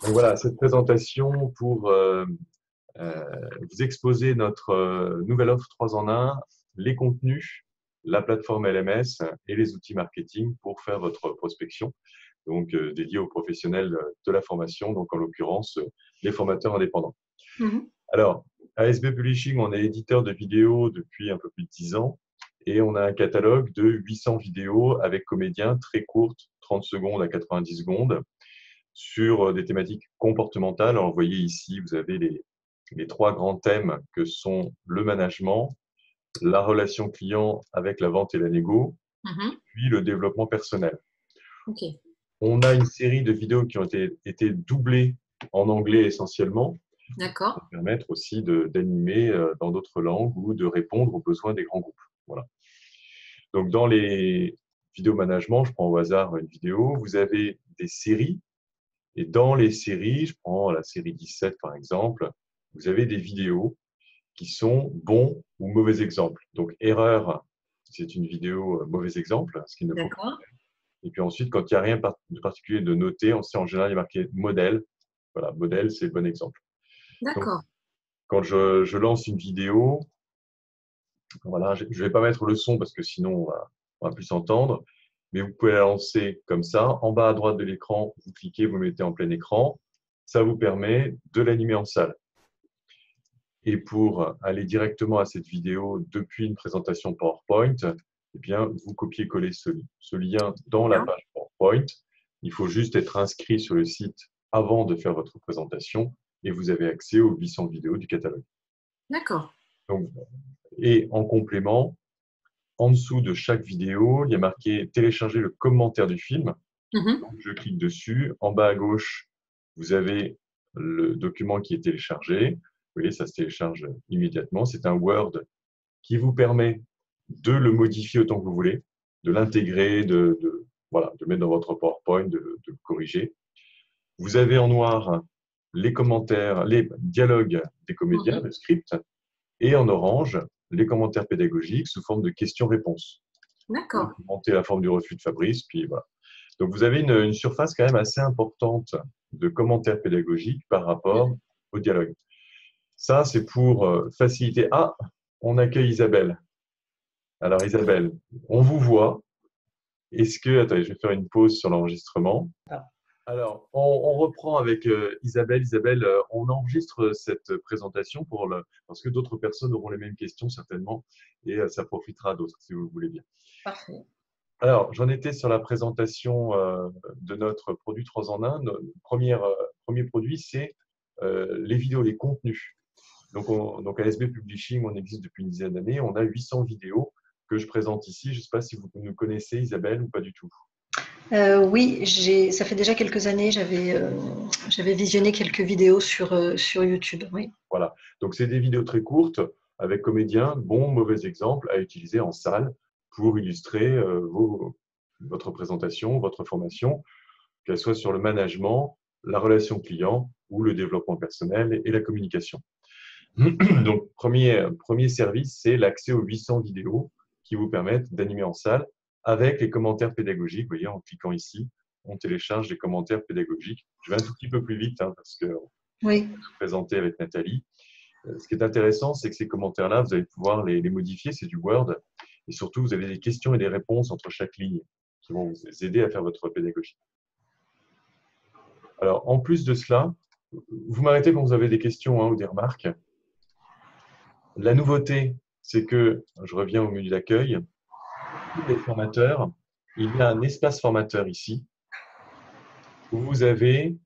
Donc voilà, cette présentation pour vous exposer notre nouvelle offre 3 en 1, les contenus, la plateforme LMS et les outils marketing pour faire votre prospection, donc dédié aux professionnels de la formation, donc en l'occurrence les formateurs indépendants. Mhm. Alors, ASB Publishing, on est éditeur de vidéos depuis un peu plus de 10 ans et on a un catalogue de 800 vidéos avec comédiens très courtes, 30 secondes à 90 secondes, sur des thématiques comportementales. Alors, vous voyez ici, vous avez les 3 grands thèmes que sont le management, la relation client avec la vente et la négo, Mhm. puis le développement personnel. Ok, On a une série de vidéos qui ont été doublées en anglais essentiellement, d'accord. pour permettre aussi d'animer dans d'autres langues ou de répondre aux besoins des grands groupes. Voilà. Donc, dans les vidéos management, je prends au hasard une vidéo, vous avez des séries. Et dans les séries, je prends la série 17 par exemple, vous avez des vidéos qui sont bons ou mauvais exemples. Donc, erreur, c'est une vidéo mauvais exemple, ce qu'il ne faut pas D'accord. faire. Et puis ensuite, quand il n'y a rien de particulier de noté, on sait en général, il est marqué modèle. Voilà, modèle, c'est le bon exemple. Donc, D'accord. quand je lance une vidéo, voilà, je ne vais pas mettre le son parce que sinon, on va plus s'entendre. Mais vous pouvez la lancer comme ça. En bas à droite de l'écran, vous cliquez, vous mettez en plein écran. Ça vous permet de l'animer en salle. Et pour aller directement à cette vidéo depuis une présentation PowerPoint, eh bien, vous copiez-collez ce lien dans la Bien. page PowerPoint. Il faut juste être inscrit sur le site avant de faire votre présentation et vous avez accès aux 800 vidéos du catalogue. D'accord. Donc, et en complément, en dessous de chaque vidéo, il y a marqué télécharger le commentaire du film. Mhm. Donc, je clique dessus. En bas à gauche, vous avez le document qui est téléchargé. Vous voyez, ça se télécharge immédiatement. C'est un Word qui vous permet de le modifier autant que vous voulez, de l'intégrer, voilà, de mettre dans votre PowerPoint, de le corriger. Vous avez en noir les commentaires, les dialogues des comédiens, Mhm. le script, et en orange, les commentaires pédagogiques sous forme de questions-réponses. Vous D'accord. montez la forme du refus de Fabrice, puis voilà. Donc, vous avez une surface quand même assez importante de commentaires pédagogiques par rapport au dialogue. Ça, c'est pour faciliter. Ah, on accueille Isabelle. Alors, Isabelle, on vous voit. Est-ce que… Attendez, je vais faire une pause sur l'enregistrement. Alors, on reprend avec Isabelle. Isabelle, on enregistre cette présentation parce que d'autres personnes auront les mêmes questions certainement et ça profitera à d'autres, si vous le voulez bien. Parfait. Alors, j'en étais sur la présentation de notre produit 3 en 1. Notre premier produit, c'est les vidéos, les contenus. Donc, à SB Publishing, on existe depuis une dizaine d'années. On a 800 vidéos que je présente ici. Je ne sais pas si vous nous connaissez, Isabelle, ou pas du tout. Oui, ça fait déjà quelques années, j'avais visionné quelques vidéos sur YouTube. Oui. Voilà. Donc, c'est des vidéos très courtes avec comédiens, bons, mauvais exemples à utiliser en salle pour illustrer votre présentation, votre formation, qu'elle soit sur le management, la relation client ou le développement personnel et la communication. Donc, premier service, c'est l'accès aux 800 vidéos qui vous permettent d'animer en salle avec les commentaires pédagogiques. Vous voyez, en cliquant ici, on télécharge les commentaires pédagogiques. Je vais un tout petit peu plus vite parce que Oui. je présenter avec Nathalie. Ce qui est intéressant, c'est que ces commentaires-là, vous allez pouvoir les modifier, c'est du Word. Et surtout, vous avez des questions et des réponses entre chaque ligne qui vont vous aider à faire votre pédagogie. Alors, en plus de cela, vous m'arrêtez quand vous avez des questions ou des remarques. La nouveauté, c'est que, je reviens au menu d'accueil, pour les formateurs, il y a un espace formateur ici, où vous avez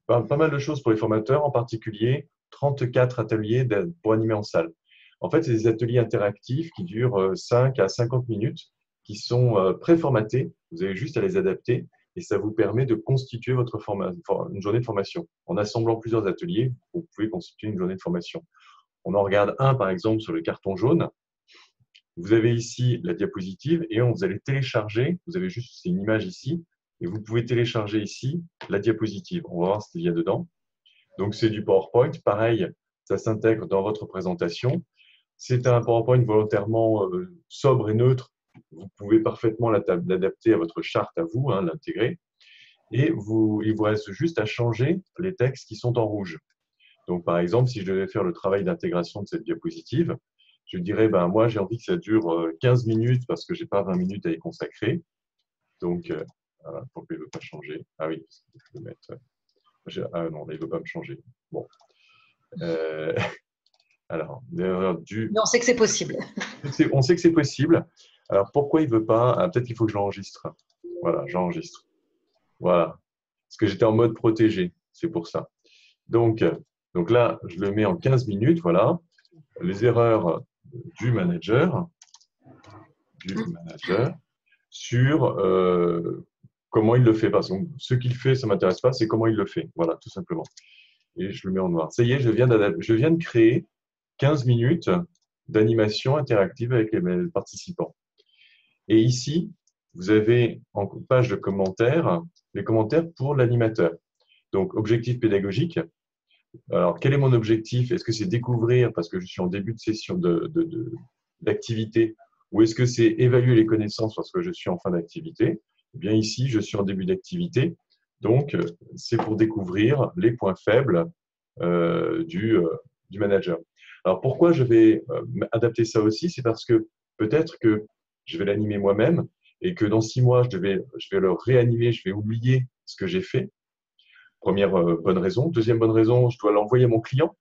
pas mal de choses pour les formateurs, en particulier 34 ateliers pour animer en salle. En fait, c'est des ateliers interactifs qui durent 5 à 50 minutes, qui sont préformatés. Vous avez juste à les adapter et ça vous permet de constituer une journée de formation. En assemblant plusieurs ateliers, vous pouvez constituer une journée de formation. On en regarde un, par exemple, sur le carton jaune. Vous avez ici la diapositive et vous allez télécharger, vous avez juste c'est une image ici, et vous pouvez télécharger ici la diapositive. On va voir ce qu'il y a dedans. Donc, c'est du PowerPoint. Pareil, ça s'intègre dans votre présentation. C'est un PowerPoint volontairement sobre et neutre. Vous pouvez parfaitement l'adapter à votre charte à vous, l'intégrer. et il vous reste juste à changer les textes qui sont en rouge. Donc, par exemple, si je devais faire le travail d'intégration de cette diapositive, je dirais, ben, moi, j'ai envie que ça dure 15 minutes parce que je n'ai pas 20 minutes à y consacrer. Donc, voilà, pourquoi il ne veut pas changer? Ah oui, parce qu'il faut mettre… Ah non, là, il ne veut pas me changer. Bon. Alors, l'erreur du… Mais on sait que c'est possible. On sait que c'est possible. Alors, pourquoi il ne veut pas? Ah, peut-être qu'il faut que je l'enregistre. Voilà, j'enregistre. Voilà. Parce que j'étais en mode protégé. C'est pour ça. Donc là, je le mets en 15 minutes. Voilà. Les erreurs du manager sur comment il le fait. Parce que ce qu'il fait, ça ne m'intéresse pas, c'est comment il le fait. Voilà, tout simplement. Et je le mets en noir. Ça y est, je viens de créer 15 minutes d'animation interactive avec les participants. Et ici, vous avez en page de commentaires, les commentaires pour l'animateur. Donc, objectif pédagogique. Alors, quel est mon objectif? Est-ce que c'est découvrir parce que je suis en début de session d'activité ou est-ce que c'est évaluer les connaissances parce que je suis en fin d'activité? Eh bien, ici, je suis en début d'activité. Donc, c'est pour découvrir les points faibles du manager. Alors, pourquoi je vais adapter ça aussi? C'est parce que peut-être que je vais l'animer moi-même et que dans 6 mois, je vais le réanimer, je vais oublier ce que j'ai fait. Première bonne raison. Deuxième bonne raison, je dois l'envoyer à mon client.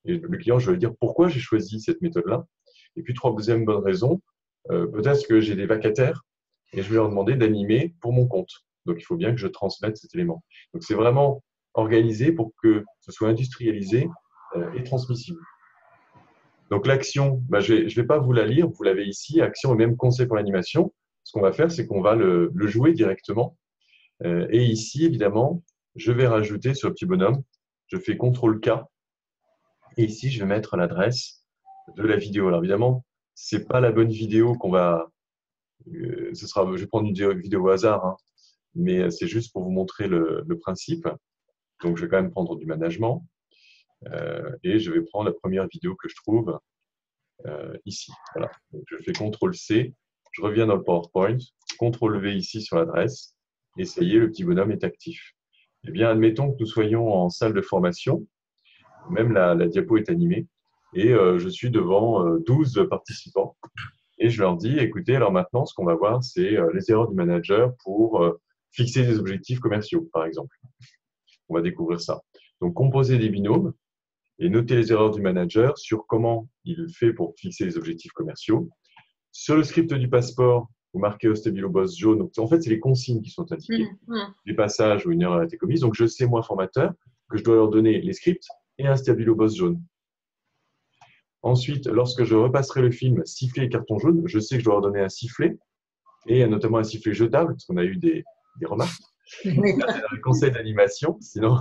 Et le client, je vais lui dire pourquoi j'ai choisi cette méthode-là. Et puis, troisième bonne raison, peut-être que j'ai des vacataires et je vais leur demander d'animer pour mon compte. Donc, il faut bien que je transmette cet élément. Donc, c'est vraiment organisé pour que ce soit industrialisé et transmissible. Donc, l'action, bah, je vais pas vous la lire, vous l'avez ici, action et même conseil pour l'animation. Ce qu'on va faire, c'est qu'on va le jouer directement. Et ici, évidemment, je vais rajouter sur le petit bonhomme, je fais CTRL-K, et ici, je vais mettre l'adresse de la vidéo. Alors évidemment, ce n'est pas la bonne vidéo qu'on va… je vais prendre une vidéo au hasard, hein, mais c'est juste pour vous montrer le principe. Donc, je vais quand même prendre du management, et je vais prendre la première vidéo que je trouve ici. Voilà. Donc, je fais CTRL-C, je reviens dans le PowerPoint, CTRL-V ici sur l'adresse, et ça y est, le petit bonhomme est actif. Eh bien, admettons que nous soyons en salle de formation, même la diapo est animée, et je suis devant 12 participants. Et je leur dis, écoutez, alors maintenant, ce qu'on va voir, c'est les erreurs du manager pour fixer des objectifs commerciaux, par exemple. On va découvrir ça. Donc, composer des binômes et noter les erreurs du manager sur comment il fait pour fixer les objectifs commerciaux. Sur le script du passeport, vous marquez au stabilo boss jaune. Donc, en fait, c'est les consignes qui sont indiquées. Les passages où une erreur a été commise. Donc, je sais, moi, formateur, que je dois leur donner les scripts et un stabilo boss jaune. Ensuite, lorsque je repasserai le film sifflet et carton jaune, je sais que je dois leur donner un sifflet et notamment un sifflet jetable, parce qu'on a eu des remarques. Oui. Là, c'est dans le conseil d'animation, sinon…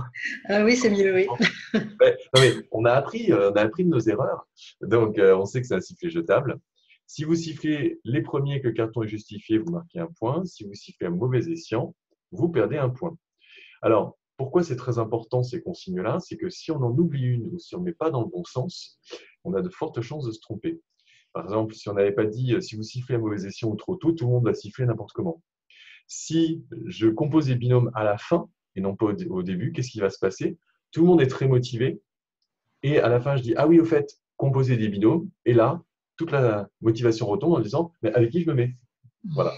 Ah oui, c'est mieux, oui. Ouais, non, mais on a appris de nos erreurs, donc on sait que c'est un sifflet jetable. Si vous sifflez les premiers que le carton est justifié, vous marquez un point. Si vous sifflez un mauvais escient, vous perdez un point. Alors, pourquoi c'est très important ces consignes-là? C'est que si on en oublie une ou si on ne met pas dans le bon sens, on a de fortes chances de se tromper. Par exemple, si on n'avait pas dit si vous sifflez un mauvais escient ou trop tôt, tout le monde va siffler n'importe comment. Si je compose des binômes à la fin et non pas au début, qu'est-ce qui va se passer? Tout le monde est très motivé et à la fin, je dis ah oui, au fait, composer des binômes. Et là, toute la motivation retombe en disant mais avec qui je me mets? Voilà.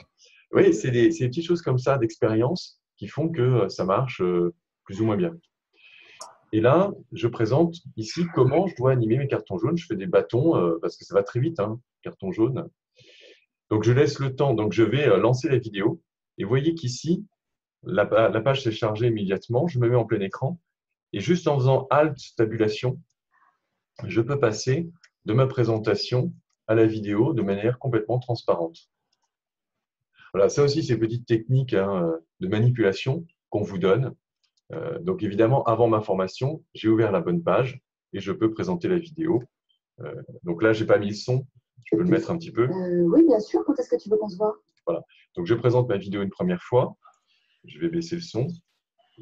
Oui, c'est des petites choses comme ça d'expérience qui font que ça marche plus ou moins bien. Et là, je présente ici comment je dois animer mes cartons jaunes. Je fais des bâtons parce que ça va très vite, hein, carton jaune. Donc, je laisse le temps. Donc, je vais lancer la vidéo. Et vous voyez qu'ici, la page s'est chargée immédiatement. Je me mets en plein écran. Et juste en faisant Alt tabulation, je peux passer de ma présentation à la vidéo de manière complètement transparente. Voilà, ça aussi, c'est une petite technique hein, de manipulation qu'on vous donne. Donc évidemment, avant ma formation, j'ai ouvert la bonne page et je peux présenter la vidéo. Donc là, je n'ai pas mis le son, je peux le mettre un petit peu. Oui, bien sûr. Quand est-ce que tu veux qu'on se voit? Voilà. Donc je présente ma vidéo une première fois. Je vais baisser le son.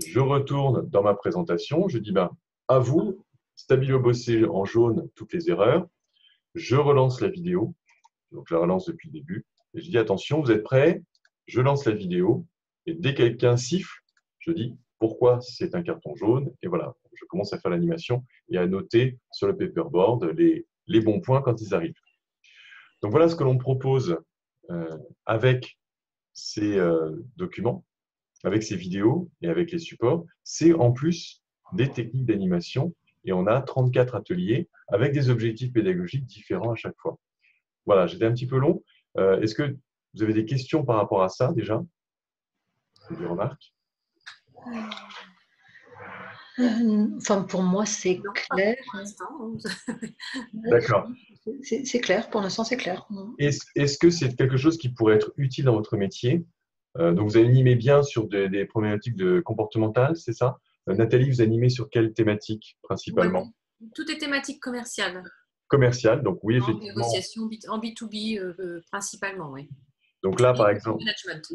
Je retourne dans ma présentation. Je dis, ben, à vous, stabilo bossé en jaune, toutes les erreurs. Je relance la vidéo. Donc je la relance depuis le début. Et je dis, attention, vous êtes prêts? Je lance la vidéo. Et dès que quelqu'un siffle, je dis pourquoi c'est un carton jaune, et voilà, je commence à faire l'animation et à noter sur le paperboard les bons points quand ils arrivent. Donc voilà ce que l'on propose avec ces documents, avec ces vidéos et avec les supports. C'est en plus des techniques d'animation et on a 34 ateliers avec des objectifs pédagogiques différents à chaque fois. Voilà, j'étais un petit peu long. Est-ce que vous avez des questions par rapport à ça déjà? Des remarques? Enfin, pour moi, c'est Non, pas clair. pour l'instant. D'accord. C'est clair, pour l'instant, c'est clair. Est-ce que c'est quelque chose qui pourrait être utile dans votre métier? Donc, vous animez bien sur des problématiques comportementales, c'est ça? Nathalie, vous animez sur quelle thématique principalement? Ouais, tout est thématique commerciale. Commerciale, donc oui, En effectivement. négociation, en B2B principalement, oui. Donc là, par Et exemple. management.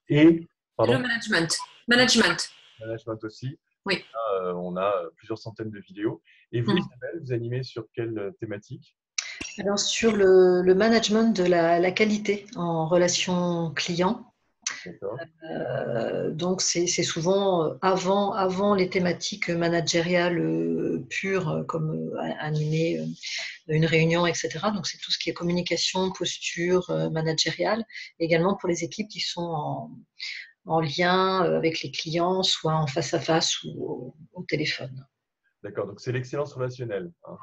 Et, pardon, le management. Management. management aussi. Oui. Là, on a plusieurs centaines de vidéos. Et vous, Isabelle, vous animez sur quelle thématique? Alors, sur le management de la qualité en relation client. D'accord. Donc, c'est souvent avant les thématiques managériales pures, comme animer une réunion, etc. Donc, c'est tout ce qui est communication, posture managériale, également pour les équipes qui sont en lien avec les clients, soit en face à face ou au téléphone. D'accord, donc c'est l'excellence relationnelle. Hein.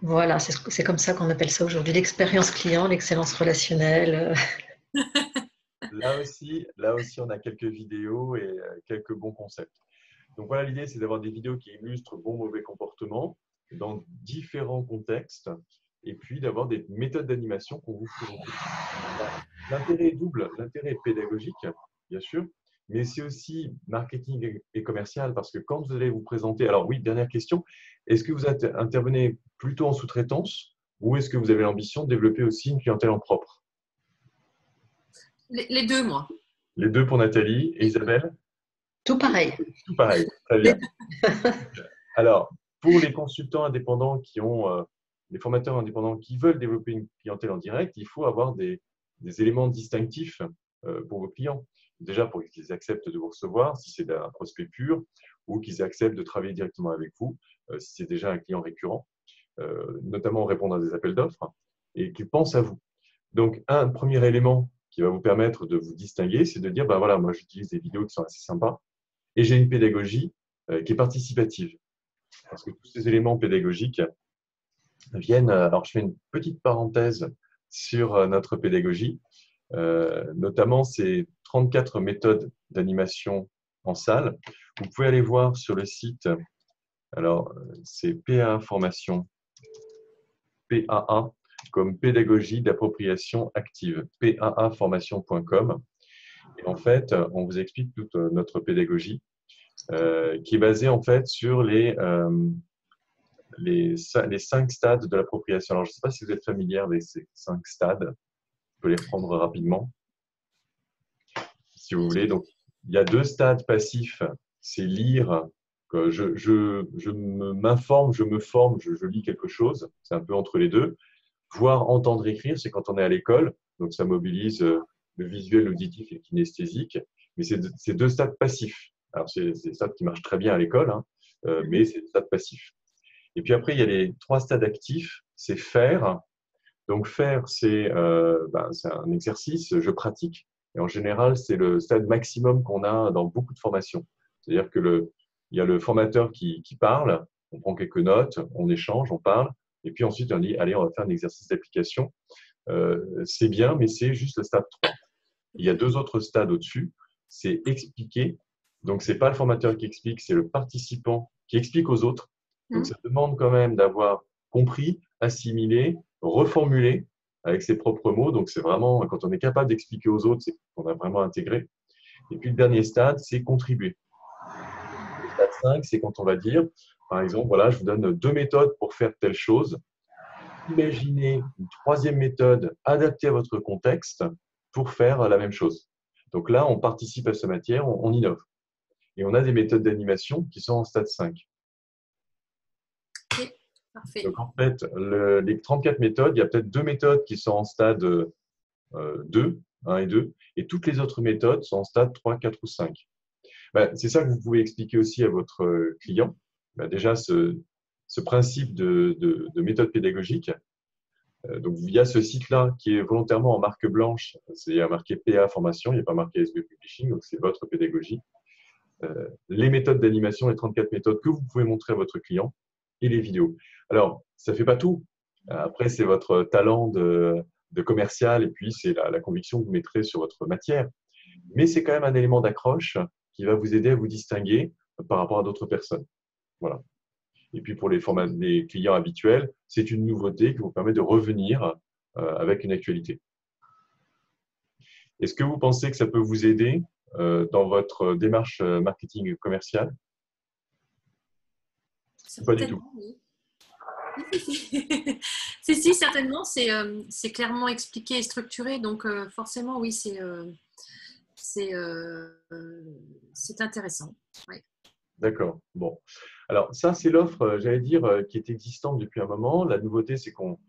Voilà, c'est comme ça qu'on appelle ça aujourd'hui, l'expérience client, l'excellence relationnelle. Là aussi, on a quelques vidéos et quelques bons concepts. Donc voilà, l'idée, c'est d'avoir des vidéos qui illustrent bon, mauvais comportement dans différents contextes et puis d'avoir des méthodes d'animation qu'on vous présente. L'intérêt est double. L'intérêt est pédagogique, bien sûr, mais c'est aussi marketing et commercial parce que quand vous allez vous présenter… Alors oui, dernière question. Est-ce que vous intervenez plutôt en sous-traitance ou est-ce que vous avez l'ambition de développer aussi une clientèle en propre? Les deux, moi. Les deux pour Nathalie et Isabelle? Tout pareil. Tout pareil, très bien. Alors, pour les consultants indépendants les formateurs indépendants qui veulent développer une clientèle en direct, il faut avoir des éléments distinctifs pour vos clients. Déjà, pour qu'ils acceptent de vous recevoir, si c'est un prospect pur, ou qu'ils acceptent de travailler directement avec vous, si c'est déjà un client récurrent, notamment répondre à des appels d'offres, et qu'ils pensent à vous. Donc, un premier élément qui va vous permettre de vous distinguer, c'est de dire, ben voilà, moi j'utilise des vidéos qui sont assez sympas, et j'ai une pédagogie qui est participative. Parce que tous ces éléments pédagogiques viennent… Alors, je fais une petite parenthèse sur notre pédagogie, notamment ces 34 méthodes d'animation en salle. Vous pouvez aller voir sur le site, alors c'est PAA Formation, PAA, comme pédagogie d'appropriation active, paaformation.com. Et en fait, on vous explique toute notre pédagogie qui est basée en fait sur les 5 stades de l'appropriation. Alors, je ne sais pas si vous êtes familière avec ces 5 stades. Je peux les reprendre rapidement, si vous voulez. Donc, il y a 2 stades passifs. C'est lire. Je m'informe, je me forme, je lis quelque chose. C'est un peu entre les deux. Voir, entendre, écrire, c'est quand on est à l'école. Donc, ça mobilise le visuel, l'auditif et le kinesthésique. Mais c'est 2 stades passifs. Alors, c'est des stades qui marchent très bien à l'école, hein, mais c'est des stades passifs. Et puis après, il y a les 3 stades actifs. C'est faire. Donc, faire, c'est un exercice, je pratique. Et en général, c'est le stade maximum qu'on a dans beaucoup de formations. C'est-à-dire qu'il y a le formateur qui parle, on prend quelques notes, on échange, on parle. Et puis ensuite, on dit, allez, on va faire un exercice d'application. C'est bien, mais c'est juste le stade 3. Il y a 2 autres stades au-dessus. C'est expliquer. Donc, ce n'est pas le formateur qui explique, c'est le participant qui explique aux autres. Donc, ça demande quand même d'avoir compris, assimilé, reformulé avec ses propres mots. Donc, c'est vraiment, quand on est capable d'expliquer aux autres, c'est qu'on a vraiment intégré. Et puis, le dernier stade, c'est contribuer. Le stade 5, c'est quand on va dire, par exemple, voilà, je vous donne 2 méthodes pour faire telle chose. Imaginez une 3e méthode adaptée à votre contexte pour faire la même chose. Donc là, on participe à cette matière, on innove. Et on a des méthodes d'animation qui sont en stade 5. Okay, parfait. Donc en fait, les 34 méthodes, il y a peut-être 2 méthodes qui sont en stade 2, 1 et 2, et toutes les autres méthodes sont en stade 3, 4 ou 5. C'est ça que vous pouvez expliquer aussi à votre client. Déjà, ce principe de méthode pédagogique. Donc, il y a ce site-là qui est volontairement en marque blanche. C'est marqué PA Formation, il n'y a pas marqué SB Publishing, donc c'est votre pédagogie. Les méthodes d'animation, les 34 méthodes que vous pouvez montrer à votre client et les vidéos. Alors, ça ne fait pas tout. Après, c'est votre talent de commercial et puis c'est la conviction que vous mettrez sur votre matière. Mais c'est quand même un élément d'accroche qui va vous aider à vous distinguer par rapport à d'autres personnes. Voilà. Et puis pour les clients habituels, c'est une nouveauté qui vous permet de revenir avec une actualité. Est-ce que vous pensez que ça peut vous aider dans votre démarche marketing commerciale? Pas du tout. Oui. Si, certainement, c'est clairement expliqué et structuré, donc forcément, oui, c'est intéressant. Ouais. D'accord. Bon. Alors, ça, c'est l'offre, j'allais dire, qui est existante depuis un moment. La nouveauté, c'est qu'on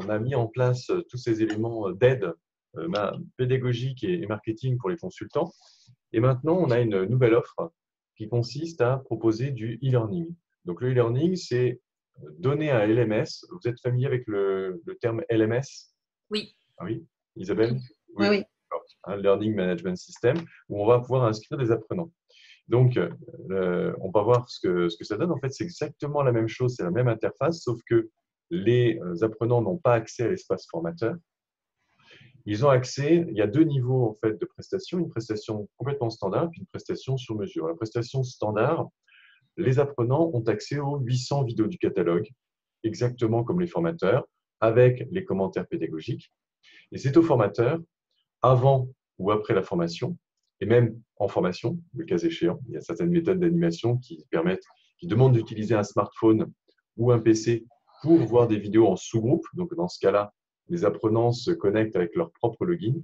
a mis en place tous ces éléments d'aide pédagogique et marketing pour les consultants. Et maintenant, on a une nouvelle offre qui consiste à proposer du e-learning. Donc, le e-learning, c'est donner un LMS. Vous êtes familier avec le terme LMS? Oui. Ah oui, Isabelle? Oui, oui. Un Learning Management System, où on va pouvoir inscrire des apprenants. Donc, on va voir ce que ça donne. En fait, c'est exactement la même chose, c'est la même interface, sauf que les apprenants n'ont pas accès à l'espace formateur. Ils ont accès, il y a deux niveaux en fait, de prestation, une prestation complètement standard puis une prestation sur mesure. La prestation standard, les apprenants ont accès aux 800 vidéos du catalogue, exactement comme les formateurs, avec les commentaires pédagogiques. Et c'est au formateur, avant ou après la formation, et même en formation, le cas échéant. Il y a certaines méthodes d'animation qui demandent d'utiliser un smartphone ou un PC pour voir des vidéos en sous-groupe. Donc, dans ce cas-là, les apprenants se connectent avec leur propre login.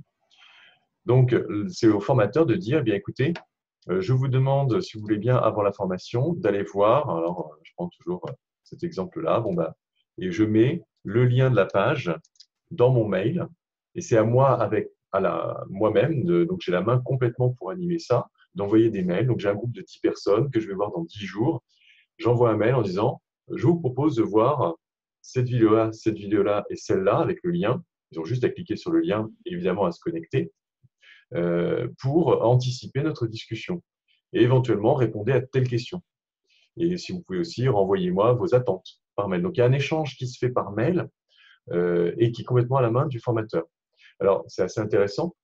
Donc, c'est au formateur de dire, eh bien, écoutez, je vous demande, si vous voulez bien, avant la formation, d'aller voir. Alors, je prends toujours cet exemple-là. Et je mets le lien de la page dans mon mail. Et c'est à moi, moi-même, donc j'ai la main complètement pour animer ça, d'envoyer des mails. Donc, j'ai un groupe de 10 personnes que je vais voir dans 10 jours. J'envoie un mail en disant, je vous propose de voir cette vidéo-là et celle-là avec le lien. Ils ont juste à cliquer sur le lien et évidemment à se connecter pour anticiper notre discussion. Et éventuellement, répondez à telle question. Et si vous pouvez aussi, renvoyez-moi vos attentes par mail. Donc, il y a un échange qui se fait par mail et qui est complètement à la main du formateur. Alors, c'est assez intéressant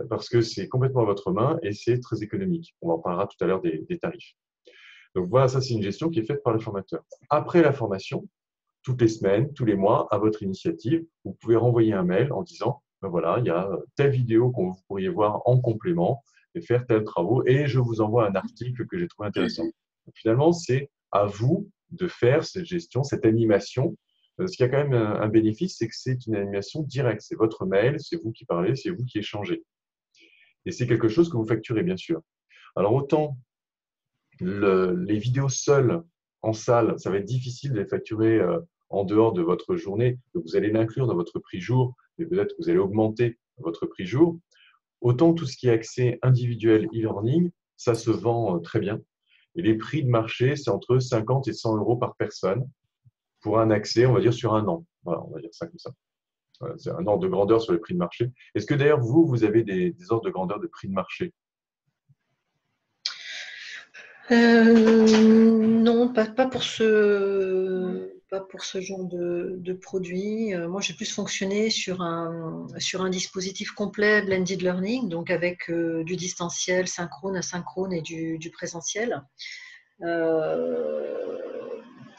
parce que c'est complètement à votre main et c'est très économique. On en parlera tout à l'heure des tarifs. Donc, voilà, ça, c'est une gestion qui est faite par le formateur. Après la formation, toutes les semaines, tous les mois, à votre initiative, vous pouvez renvoyer un mail en disant, voilà, il y a telle vidéo que vous pourriez voir en complément et faire tels travaux et je vous envoie un article que j'ai trouvé intéressant. Donc, finalement, c'est à vous de faire cette gestion, cette animation. Ce qui a quand même un bénéfice, c'est que c'est une animation directe. C'est votre mail, c'est vous qui parlez, c'est vous qui échangez. Et c'est quelque chose que vous facturez, bien sûr. Alors, autant les vidéos seules en salle, ça va être difficile de les facturer en dehors de votre journée. Donc, vous allez l'inclure dans votre prix jour, mais peut-être que vous allez augmenter votre prix jour. Autant tout ce qui est accès individuel e-learning, ça se vend très bien. Et les prix de marché, c'est entre 50 et 100 euros par personne pour un accès, on va dire, sur un an. Voilà, on va dire ça comme ça. Voilà, c'est un ordre de grandeur sur les prix de marché. Est-ce que d'ailleurs, vous avez des ordres de grandeur de prix de marché? Non, pas pour ce genre de produit. Moi, j'ai plus fonctionné sur un dispositif complet blended learning, donc avec du distanciel, synchrone, asynchrone et du présentiel.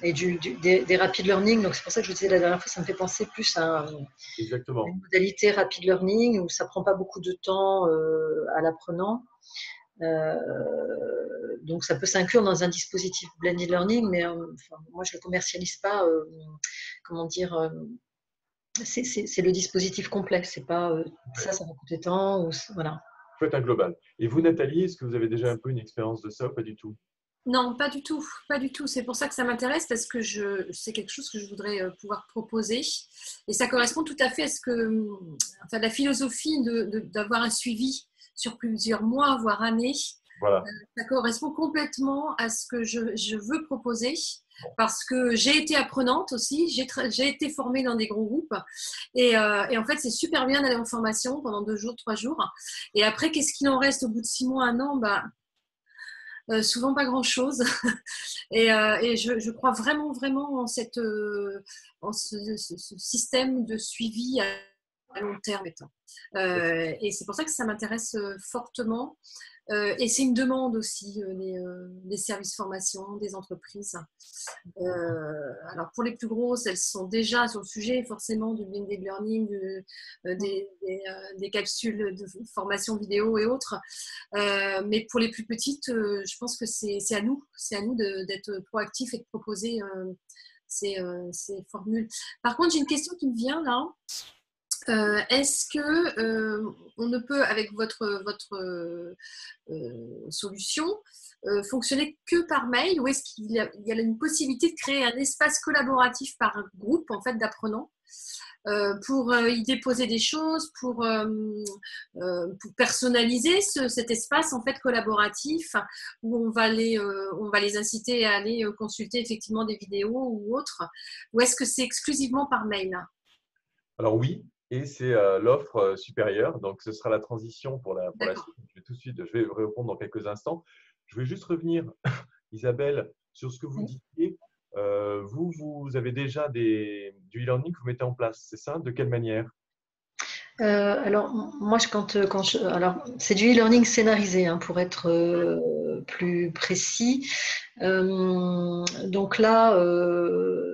Et des rapid learning. Donc, c'est pour ça que je vous disais la dernière fois, ça me fait penser plus à une modalité rapid learning où ça ne prend pas beaucoup de temps à l'apprenant. Donc, ça peut s'inclure dans un dispositif blended learning, mais moi, je ne le commercialise pas. Comment dire c'est le dispositif complet. C'est pas ça va coûter tant. Voilà. Vous faites un global. Et vous, Nathalie, est-ce que vous avez déjà un peu une expérience de ça ou pas du tout? Non, pas du tout, pas du tout. C'est pour ça que ça m'intéresse parce que c'est quelque chose que je voudrais pouvoir proposer et ça correspond tout à fait à la philosophie d'avoir un suivi sur plusieurs mois, voire années, Voilà. Ça correspond complètement à ce que je veux proposer parce que j'ai été apprenante aussi, j'ai été formée dans des gros groupes et en fait c'est super bien d'aller en formation pendant 2 jours, 3 jours et après qu'est-ce qu'il en reste au bout de 6 mois, 1 an, souvent pas grand-chose et je crois vraiment vraiment en ce système de suivi à long terme. Et c'est pour ça que ça m'intéresse fortement. Et c'est une demande aussi des services formation, des entreprises. Alors pour les plus grosses, elles sont déjà sur le sujet forcément du blended learning, des capsules de formation vidéo et autres. Mais pour les plus petites, je pense que c'est à nous d'être proactifs et de proposer ces formules. Par contre, j'ai une question qui me vient là. Est-ce que on ne peut, avec votre solution, fonctionner que par mail ou est-ce qu'il y a une possibilité de créer un espace collaboratif par groupe en fait, d'apprenants pour y déposer des choses, pour personnaliser cet espace en fait collaboratif où on va les inciter à aller consulter effectivement des vidéos ou autres, ou est-ce que c'est exclusivement par mail? Alors oui, et c'est l'offre supérieure. Donc, ce sera la transition pour la suite. Je vais répondre dans quelques instants. Je vais juste revenir, Isabelle, sur ce que vous disiez. Vous avez déjà du e-learning que vous mettez en place, c'est ça? De quelle manière? Alors, moi, alors, c'est du e-learning scénarisé, hein, pour être plus précis. Donc là,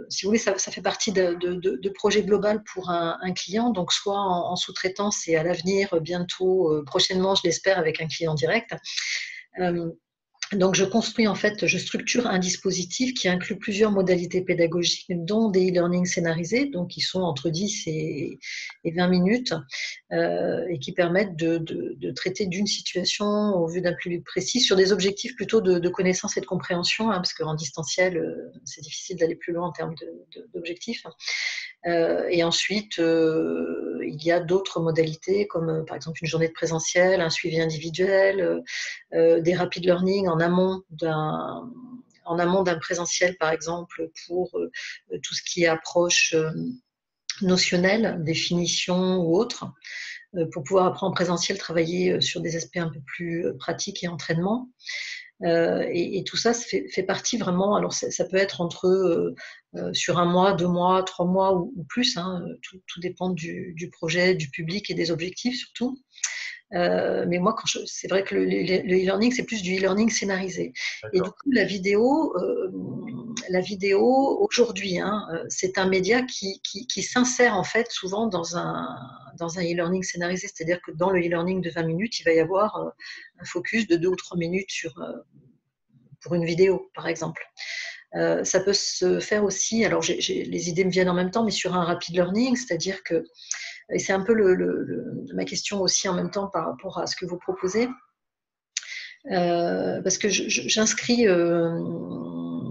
si vous voulez, ça fait partie de projets global pour un client, donc soit en sous-traitance et à l'avenir, bientôt, prochainement, je l'espère, avec un client direct. Donc, je structure un dispositif qui inclut plusieurs modalités pédagogiques, dont des e-learning scénarisés, donc qui sont entre 10 et 20 minutes, et qui permettent de traiter d'une situation au vu d'un plus précis sur des objectifs plutôt de connaissance et de compréhension, hein, parce qu'en distanciel, c'est difficile d'aller plus loin en termes d'objectifs. Et ensuite, il y a d'autres modalités comme par exemple une journée de présentiel, un suivi individuel, des rapid learning en amont d'un présentiel par exemple pour tout ce qui est approche notionnelle, définition ou autre, pour pouvoir après en présentiel travailler sur des aspects un peu plus pratiques et entraînement. Et tout ça fait partie vraiment, alors ça peut être sur 1 mois, 2 mois, 3 mois ou plus, hein, tout dépend du projet, du public et des objectifs surtout. Mais moi, c'est vrai que le e-learning, c'est plus du e-learning scénarisé. Et du coup, la vidéo aujourd'hui, hein, c'est un média qui s'insère en fait souvent dans un e-learning scénarisé. C'est-à-dire que dans le e-learning de 20 minutes, il va y avoir un focus de 2 ou 3 minutes pour une vidéo, par exemple. Ça peut se faire aussi, alors les idées me viennent en même temps, mais sur un rapid learning, c'est-à-dire que, et c'est un peu ma question aussi en même temps par rapport à ce que vous proposez, parce que j'inscris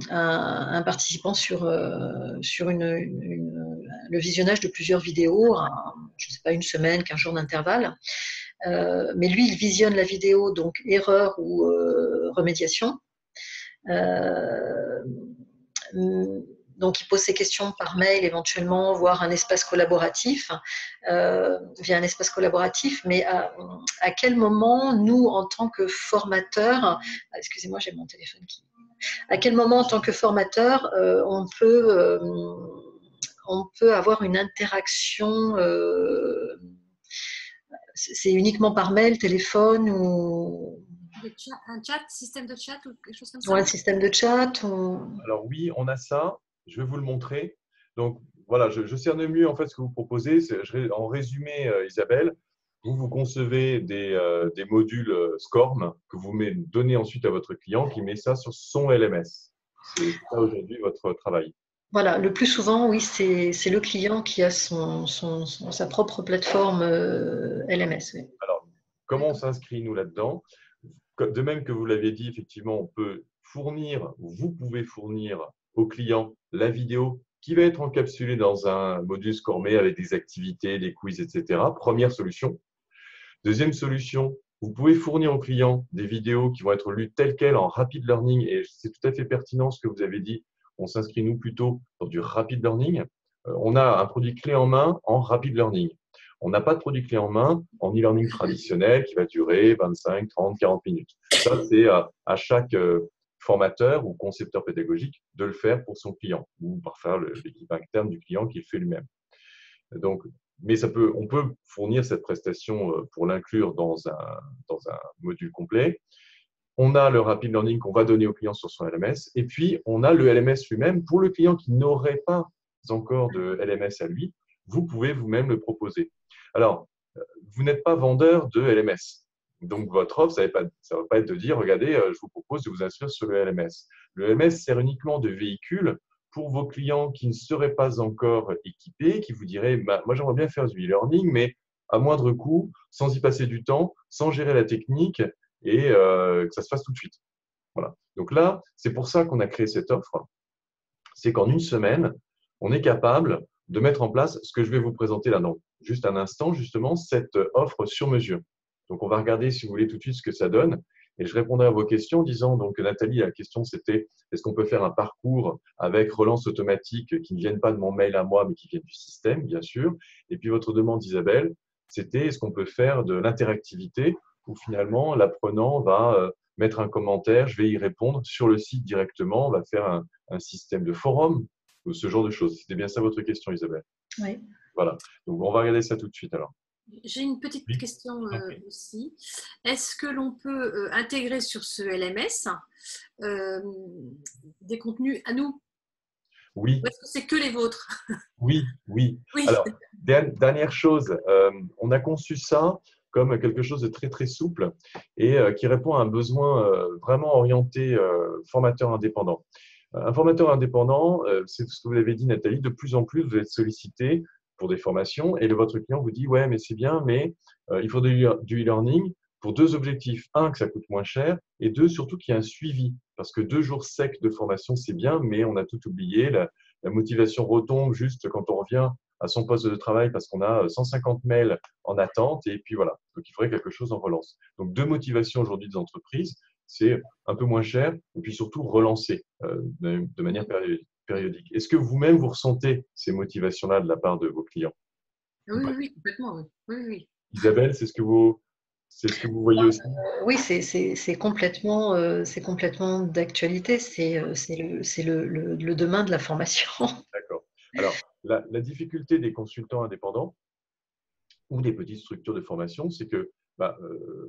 un participant sur le visionnage de plusieurs vidéos, je ne sais pas, 1 semaine, 15 jours d'intervalle. Mais lui, il visionne la vidéo, donc erreur ou remédiation. Donc, il pose ses questions par mail éventuellement, voire un espace collaboratif, via un espace collaboratif. Mais à quel moment, nous, en tant que formateurs, excusez-moi, j'ai mon téléphone à quel moment, en tant que formateur, on peut avoir une interaction, c'est uniquement par mail, téléphone ou… Un chat, système de chat ou quelque chose comme ça? Ouais, un système de chat Alors oui, on a ça. Je vais vous le montrer. Donc voilà, je cerne mieux en fait ce que vous proposez. En résumé, Isabelle, vous concevez des modules SCORM que vous donnez ensuite à votre client qui met ça sur son LMS. C'est ça aujourd'hui votre travail. Voilà, le plus souvent, oui, c'est le client qui a sa propre plateforme LMS. Oui. Alors, comment on s'inscrit nous là-dedans? De même que vous l'aviez dit, effectivement, vous pouvez fournir au client la vidéo qui va être encapsulée dans un module SCORMé avec des activités, des quiz, etc. Première solution. Deuxième solution, Vous pouvez fournir aux clients des vidéos qui vont être lues telles quelles en rapid learning. Et c'est tout à fait pertinent ce que vous avez dit. On s'inscrit, nous, plutôt dans du rapid learning. On a un produit clé en main en rapid learning. On n'a pas de produit clé en main en e-learning traditionnel qui va durer 25, 30, 40 minutes. Ça, c'est à chaque formateur ou concepteur pédagogique de le faire pour son client ou par faire l'équipe interne du client qui le fait lui-même. Donc, mais on peut fournir cette prestation pour l'inclure dans un module complet. On a le rapid learning qu'on va donner au client sur son LMS. Et puis, on a le LMS lui-même. Pour le client qui n'aurait pas encore de LMS à lui, vous pouvez vous-même le proposer. Alors, vous n'êtes pas vendeur de LMS. Donc, votre offre, ça ne va pas être de dire, regardez, je vous propose de vous inscrire sur le LMS. Le LMS sert uniquement de véhicule pour vos clients qui ne seraient pas encore équipés, qui vous diraient, bah, moi, j'aimerais bien faire du e-learning, mais à moindre coût, sans y passer du temps, sans gérer la technique et que ça se fasse tout de suite. Voilà. Donc là, c'est pour ça qu'on a créé cette offre. C'est qu'en une semaine, on est capable de mettre en place ce que je vais vous présenter là dans juste un instant, justement, cette offre sur mesure. Donc, on va regarder, si vous voulez, tout de suite ce que ça donne. Et je répondrai à vos questions en disant, donc Nathalie, la question c'était, est-ce qu'on peut faire un parcours avec relance automatique qui ne viennent pas de mon mail à moi, mais qui viennent du système, bien sûr. Et puis, votre demande, Isabelle, c'était, est-ce qu'on peut faire de l'interactivité où finalement, l'apprenant va mettre un commentaire, je vais y répondre sur le site directement, on va faire un système de forum, ou ce genre de choses. C'était bien ça votre question, Isabelle? Oui. Voilà. Donc, on va regarder ça tout de suite alors. J'ai une petite question aussi. Est-ce que l'on peut intégrer sur ce LMS des contenus à nous? Oui. Ou est-ce que c'est que les vôtres? Oui, oui. Oui. Alors, dernière chose, on a conçu ça comme quelque chose de très, très souple et qui répond à un besoin vraiment orienté formateur indépendant. Un formateur indépendant, c'est ce que vous avez dit, Nathalie, de plus en plus, vous êtes sollicité pour des formations et votre client vous dit, ouais, mais c'est bien, mais il faut du e-learning pour deux objectifs. Un, que ça coûte moins cher et deux, surtout qu'il y ait un suivi. Parce que 2 jours secs de formation, c'est bien, mais on a tout oublié. La motivation retombe juste quand on revient à son poste de travail parce qu'on a 150 mails en attente et puis voilà. Donc, il faudrait quelque chose en relance. Donc, deux motivations aujourd'hui des entreprises, c'est un peu moins cher et puis surtout relancer de manière périodique. Est-ce que vous-même, vous ressentez ces motivations-là de la part de vos clients? Oui, oui, complètement. Oui, oui. Isabelle, c'est ce que vous voyez aussi? Oui, c'est complètement d'actualité. C'est le demain de la formation. D'accord. Alors, la difficulté des consultants indépendants ou des petites structures de formation, c'est que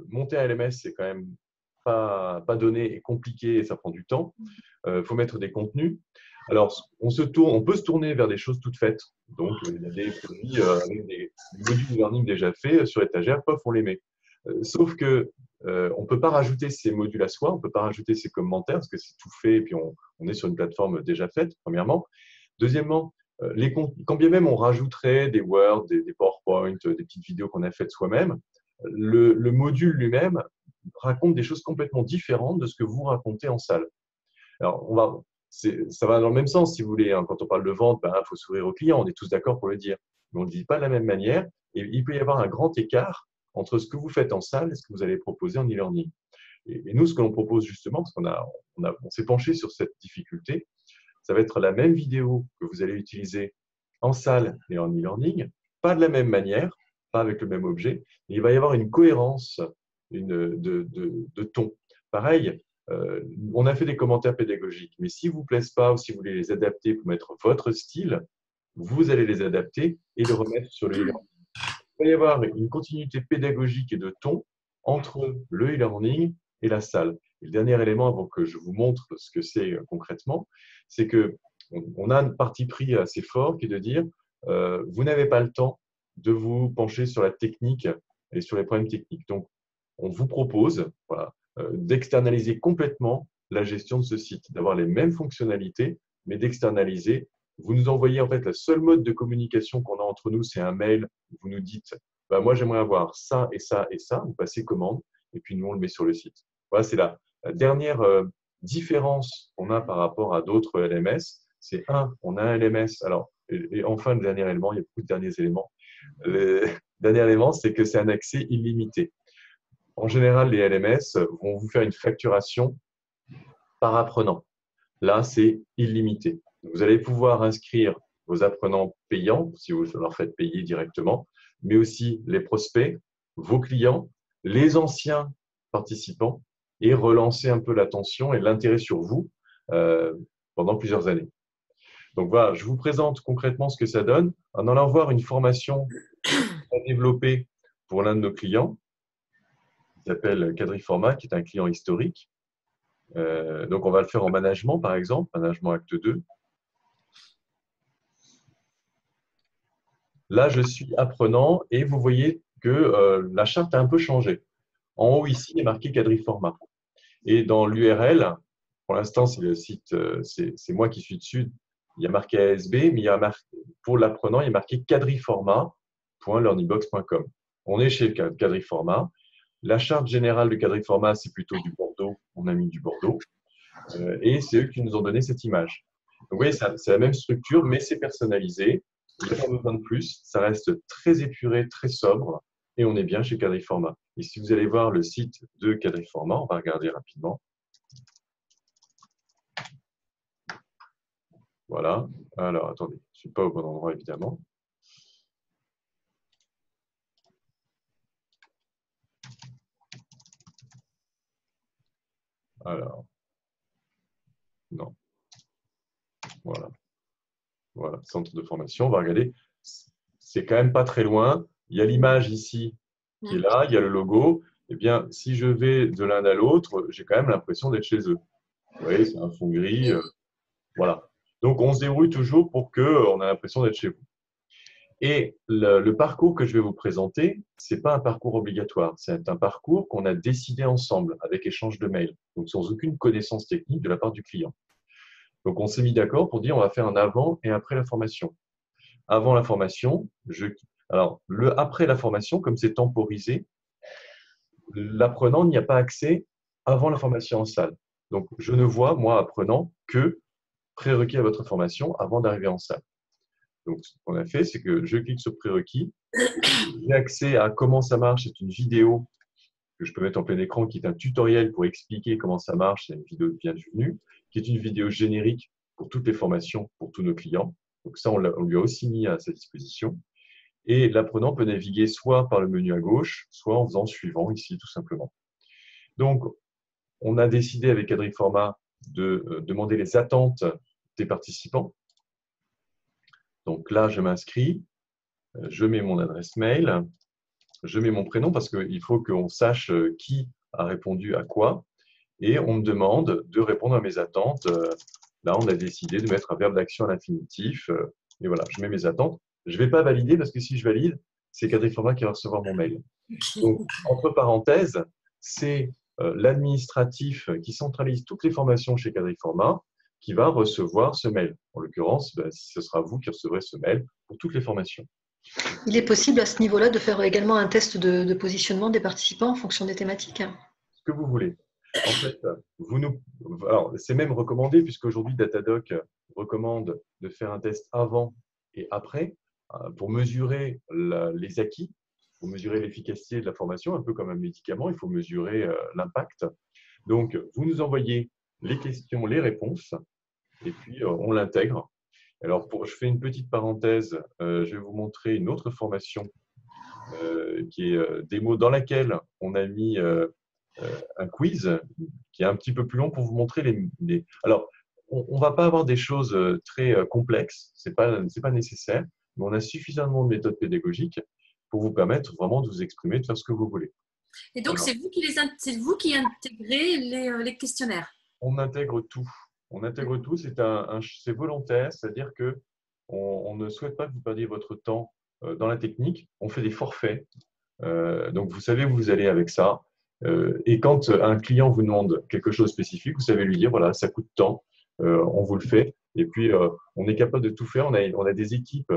monter un LMS, c'est quand même pas donné et compliqué et ça prend du temps. Il faut mettre des contenus. Alors, on peut se tourner vers des choses toutes faites. Donc, il y a des produits avec des modules de learning déjà faits sur étagère, pof, on les met. Sauf que on ne peut pas rajouter ces modules à soi, on ne peut pas rajouter ces commentaires parce que c'est tout fait et puis on est sur une plateforme déjà faite, premièrement. Deuxièmement, quand bien même on rajouterait des Word, des PowerPoint, des petites vidéos qu'on a faites soi-même, le module lui-même raconte des choses complètement différentes de ce que vous racontez en salle. Alors, ça va dans le même sens, si vous voulez. Hein. Quand on parle de vente, il faut s'ouvrir aux clients, on est tous d'accord pour le dire. Mais on ne le dit pas de la même manière. Et il peut y avoir un grand écart entre ce que vous faites en salle et ce que vous allez proposer en e-learning. Et nous, ce que l'on propose justement, parce qu'on s'est penché sur cette difficulté, ça va être la même vidéo que vous allez utiliser en salle et en e-learning, pas de la même manière, pas avec le même objet, mais il va y avoir une cohérence de ton. Pareil, on a fait des commentaires pédagogiques, mais s'ils ne vous plaisent pas ou si vous voulez les adapter pour mettre votre style, vous allez les adapter et les remettre sur le e-learning. Il va y avoir une continuité pédagogique et de ton entre le e-learning et la salle. Et le dernier élément, avant que je vous montre ce que c'est concrètement, c'est qu'on a un parti pris assez fort qui est de dire vous n'avez pas le temps de vous pencher sur la technique et sur les problèmes techniques. Donc, on vous propose d'externaliser complètement la gestion de ce site, d'avoir les mêmes fonctionnalités, mais d'externaliser. Vous nous envoyez en fait le seul mode de communication qu'on a entre nous, c'est un mail. Vous nous dites moi j'aimerais avoir ça et ça et ça. Vous passez commande et puis nous on le met sur le site. Voilà, c'est la dernière différence qu'on a par rapport à d'autres LMS. C'est on a un LMS. Alors, et enfin, le dernier élément, il y a beaucoup de derniers éléments. Le dernier élément, c'est que c'est un accès illimité. En général, les LMS vont vous faire une facturation par apprenant. Là, c'est illimité. Vous allez pouvoir inscrire vos apprenants payants, si vous leur faites payer directement, mais aussi les prospects, vos clients, les anciens participants, et relancer un peu l'attention et l'intérêt sur vous pendant plusieurs années. Donc voilà, je vous présente concrètement ce que ça donne en allant voir une formation à développer pour l'un de nos clients, qui s'appelle Quadriforma, qui est un client historique. Donc on va le faire en management, par exemple, management acte 2. Là, je suis apprenant et vous voyez que la charte a un peu changé. En haut, ici, il est marqué Quadriforma. Et dans l'URL, pour l'instant, c'est le site, c'est moi qui suis dessus, il y a marqué ASB, mais pour l'apprenant, il y a marqué quadriforma.learnybox.com. On est chez Quadriforma. La charte générale de Quadriforma, c'est plutôt du Bordeaux. On a mis du Bordeaux. Et c'est eux qui nous ont donné cette image. Donc, vous voyez, c'est la même structure, mais c'est personnalisé. Il n'y a pas besoin de plus. Ça reste très épuré, très sobre. Et on est bien chez Quadriforma. Et si vous allez voir le site de Quadriforma, on va regarder rapidement. Voilà. Alors, attendez, je ne suis pas au bon endroit, évidemment. Alors, non. Voilà. Voilà, centre de formation. On va regarder. C'est quand même pas très loin. Il y a l'image ici qui est là, il y a le logo. Eh bien, si je vais de l'un à l'autre, j'ai quand même l'impression d'être chez eux. Vous voyez, c'est un fond gris. Voilà. Donc, on se débrouille toujours pour qu'on ait l'impression d'être chez vous. Et le parcours que je vais vous présenter, ce n'est pas un parcours obligatoire. C'est un parcours qu'on a décidé ensemble avec échange de mails, donc sans aucune connaissance technique de la part du client. Donc, on s'est mis d'accord pour dire on va faire un avant et après la formation. Avant la formation, alors après la formation, comme c'est temporisé, l'apprenant n'y a pas accès avant la formation en salle. Donc, je ne vois, moi, apprenant, que prérequis à votre formation avant d'arriver en salle. Donc, ce qu'on a fait, c'est que je clique sur prérequis. J'ai accès à comment ça marche. C'est une vidéo que je peux mettre en plein écran qui est un tutoriel pour expliquer comment ça marche. C'est une vidéo bienvenue, qui est une vidéo générique pour toutes les formations, pour tous nos clients. Donc, ça, on lui a aussi mis à sa disposition. Et l'apprenant peut naviguer soit par le menu à gauche, soit en faisant suivant ici, tout simplement. Donc, on a décidé avec Quadriforma de demander les attentes des participants. Donc là, je m'inscris, je mets mon adresse mail, je mets mon prénom parce qu'il faut qu'on sache qui a répondu à quoi. Et on me demande de répondre à mes attentes. Là, on a décidé de mettre un verbe d'action à l'infinitif. Et voilà, je mets mes attentes. Je ne vais pas valider parce que si je valide, c'est Quadriforma qui va recevoir mon mail. Donc, entre parenthèses, c'est l'administratif qui centralise toutes les formations chez Quadriforma qui va recevoir ce mail. En l'occurrence, ce sera vous qui recevrez ce mail pour toutes les formations. Il est possible à ce niveau-là de faire également un test de positionnement des participants en fonction des thématiques? Ce que vous voulez. En fait, alors, c'est même recommandé puisque aujourd'hui Datadoc recommande de faire un test avant et après pour mesurer les acquis, pour mesurer l'efficacité de la formation, un peu comme un médicament, il faut mesurer l'impact. Donc, vous nous envoyez les questions, les réponses, et puis on l'intègre. Alors, je fais une petite parenthèse, je vais vous montrer une autre formation qui est démo dans laquelle on a mis un quiz qui est un petit peu plus long pour vous montrer les... Alors, on ne va pas avoir des choses très complexes, ce n'est pas nécessaire, mais on a suffisamment de méthodes pédagogiques pour vous permettre vraiment de vous exprimer, de faire ce que vous voulez. Et donc, c'est vous qui intégrez les questionnaires? On intègre tout. On intègre tout, c'est volontaire, c'est-à-dire qu'on ne souhaite pas que vous perdiez votre temps dans la technique. On fait des forfaits. Donc, vous savez où vous allez avec ça. Et quand un client vous demande quelque chose de spécifique, vous savez lui dire, voilà, ça coûte tant, on vous le fait. Et puis, on est capable de tout faire. On a des équipes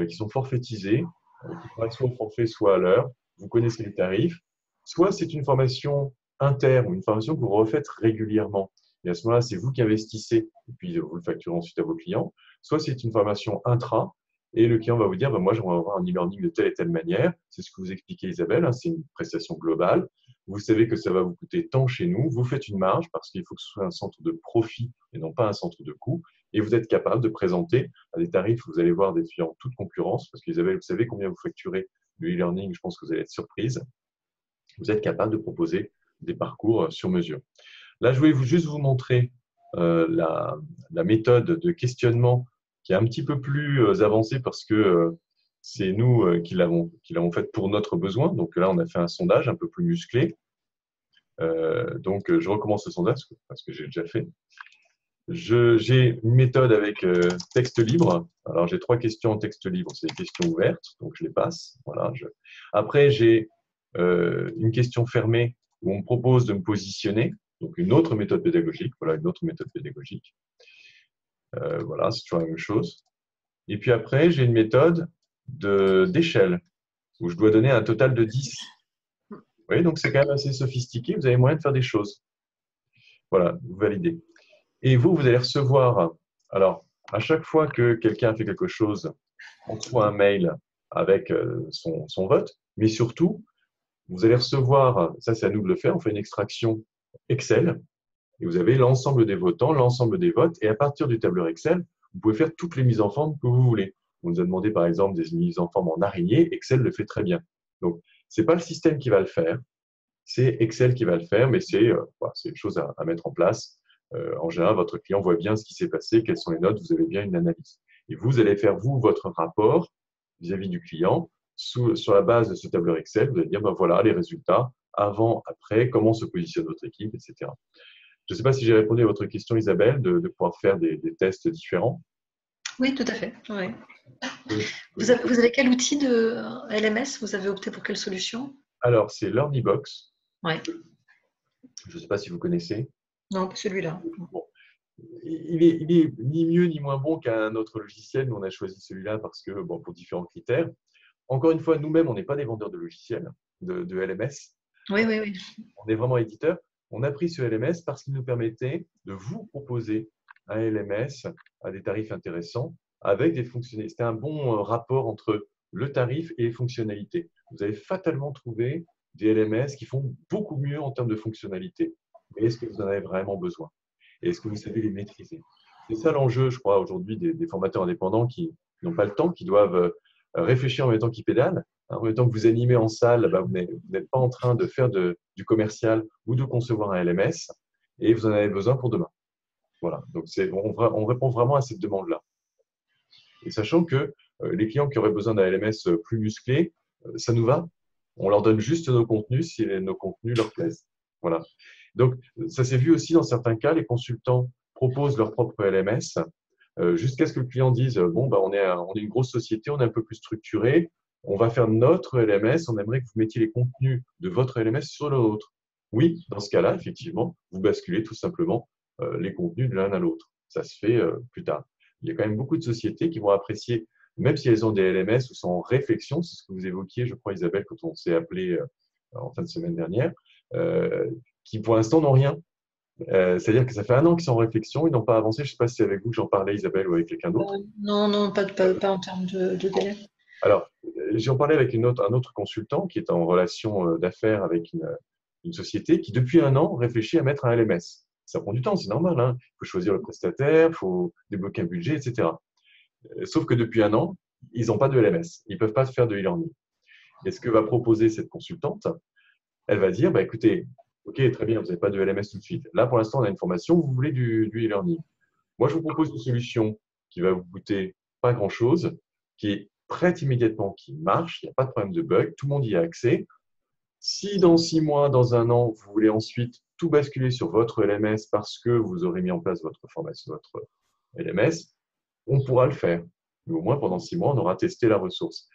qui sont forfaitisées, qui travaillent soit au forfait, soit à l'heure. Vous connaissez les tarifs. Soit c'est une formation inter ou une formation que vous refaites régulièrement. Et à ce moment-là, c'est vous qui investissez et puis vous le facturez ensuite à vos clients. Soit c'est une formation intra et le client va vous dire, moi, j'aimerais avoir un e-learning de telle et telle manière. C'est ce que vous expliquez, Isabelle, hein, c'est une prestation globale. vous savez que ça va vous coûter tant chez nous, vous faites une marge parce qu'il faut que ce soit un centre de profit et non pas un centre de coût, et vous êtes capable de présenter à des tarifs, vous allez voir, défiant toute concurrence, parce que vous savez combien vous facturez du e-learning, je pense que vous allez être surprise. Vous êtes capable de proposer des parcours sur mesure. Là, je voulais juste vous montrer la méthode de questionnement qui est un petit peu plus avancée parce que c'est nous qui l'avons faite pour notre besoin. Donc là, on a fait un sondage un peu plus musclé. Donc, je recommence le sondage parce que j'ai déjà fait. J'ai une méthode avec texte libre. Alors, j'ai 3 questions en texte libre. C'est des questions ouvertes, donc je les passe. Voilà, Après, j'ai une question fermée où on me propose de me positionner. Donc, une autre méthode pédagogique. Voilà, une autre méthode pédagogique. Voilà, c'est toujours la même chose. Et puis après, j'ai une méthode d'échelle où je dois donner un total de 10. Vous voyez, donc c'est quand même assez sophistiqué. Vous avez moyen de faire des choses. Voilà, vous validez. Et vous allez recevoir, alors, à chaque fois que quelqu'un fait quelque chose, on reçoit un mail avec son vote, mais surtout, vous allez recevoir, ça c'est à nous de le faire, on fait une extraction Excel, et vous avez l'ensemble des votants, l'ensemble des votes, et à partir du tableur Excel, vous pouvez faire toutes les mises en forme que vous voulez. On nous a demandé par exemple des mises en forme en araignée, Excel le fait très bien. Donc, ce n'est pas le système qui va le faire, c'est Excel qui va le faire, mais c'est une chose à mettre en place. En général, votre client voit bien ce qui s'est passé, quelles sont les notes, vous avez bien une analyse. Et vous allez faire, vous, votre rapport vis-à-vis du client sur la base de ce tableur Excel. Vous allez dire, ben voilà, les résultats, avant, après, comment se positionne votre équipe, etc. Je ne sais pas si j'ai répondu à votre question, Isabelle, de pouvoir faire des tests différents. Oui, tout à fait. Ouais. Vous avez quel outil de LMS? Vous avez opté pour quelle solution? Alors, c'est LearnyBox. Ouais. Je ne sais pas si vous connaissez. Non, celui-là. Bon. Il est ni mieux ni moins bon qu'un autre logiciel. Nous, on a choisi celui-là parce que, bon, pour différents critères. Encore une fois, nous-mêmes, on n'est pas des vendeurs de logiciels, de LMS. Oui, oui, oui. On est vraiment éditeur. On a pris ce LMS parce qu'il nous permettait de vous proposer un LMS à des tarifs intéressants avec des fonctionnalités. C'était un bon rapport entre le tarif et les fonctionnalités. Vous allez fatalement trouver des LMS qui font beaucoup mieux en termes de fonctionnalités. Mais est-ce que vous en avez vraiment besoin? Et est-ce que vous savez les maîtriser? C'est ça l'enjeu, je crois, aujourd'hui des formateurs indépendants qui n'ont pas le temps, qui doivent réfléchir en même temps qu'ils pédalent. En même temps que vous animez en salle, vous n'êtes pas en train de faire du commercial ou de concevoir un LMS et vous en avez besoin pour demain. Voilà, donc on répond vraiment à cette demande-là. Et sachant que les clients qui auraient besoin d'un LMS plus musclé, ça nous va. On leur donne juste nos contenus si nos contenus leur plaisent. Voilà. Donc, ça s'est vu aussi dans certains cas, les consultants proposent leur propre LMS jusqu'à ce que le client dise bon, on est une grosse société, on est un peu plus structuré, on va faire notre LMS, on aimerait que vous mettiez les contenus de votre LMS sur le nôtre. Oui, dans ce cas-là, effectivement, vous basculez tout simplement les contenus de l'un à l'autre. Ça se fait plus tard. Il y a quand même beaucoup de sociétés qui vont apprécier, même si elles ont des LMS ou sont en réflexion, c'est ce que vous évoquiez, je crois, Isabelle, quand on s'est appelé en fin de semaine dernière, qui pour l'instant n'ont rien. C'est-à-dire que ça fait 1 an qu'ils sont en réflexion, ils n'ont pas avancé. Je ne sais pas si c'est avec vous que j'en parlais, Isabelle, ou avec quelqu'un d'autre. Non, pas en termes de délai. Alors, j'en parlais avec un autre consultant qui est en relation d'affaires avec une société qui, depuis 1 an, réfléchit à mettre un LMS. Ça prend du temps, c'est normal. Hein. Il faut choisir le prestataire, il faut débloquer un budget, etc. Sauf que depuis 1 an, ils n'ont pas de LMS. Ils ne peuvent pas faire de e-learning. Et ce que va proposer cette consultante, elle va dire, écoutez, ok, très bien, vous n'avez pas de LMS tout de suite. Là, pour l'instant, on a une formation, vous voulez du e-learning. Moi, je vous propose une solution qui va vous coûter pas grand-chose, qui est prête immédiatement, qui marche, il n'y a pas de problème de bug, tout le monde y a accès. Si dans 6 mois, dans 1 an, vous voulez ensuite tout basculer sur votre LMS parce que vous aurez mis en place votre formation, votre LMS, on pourra le faire. Mais au moins, pendant 6 mois, on aura testé la ressource.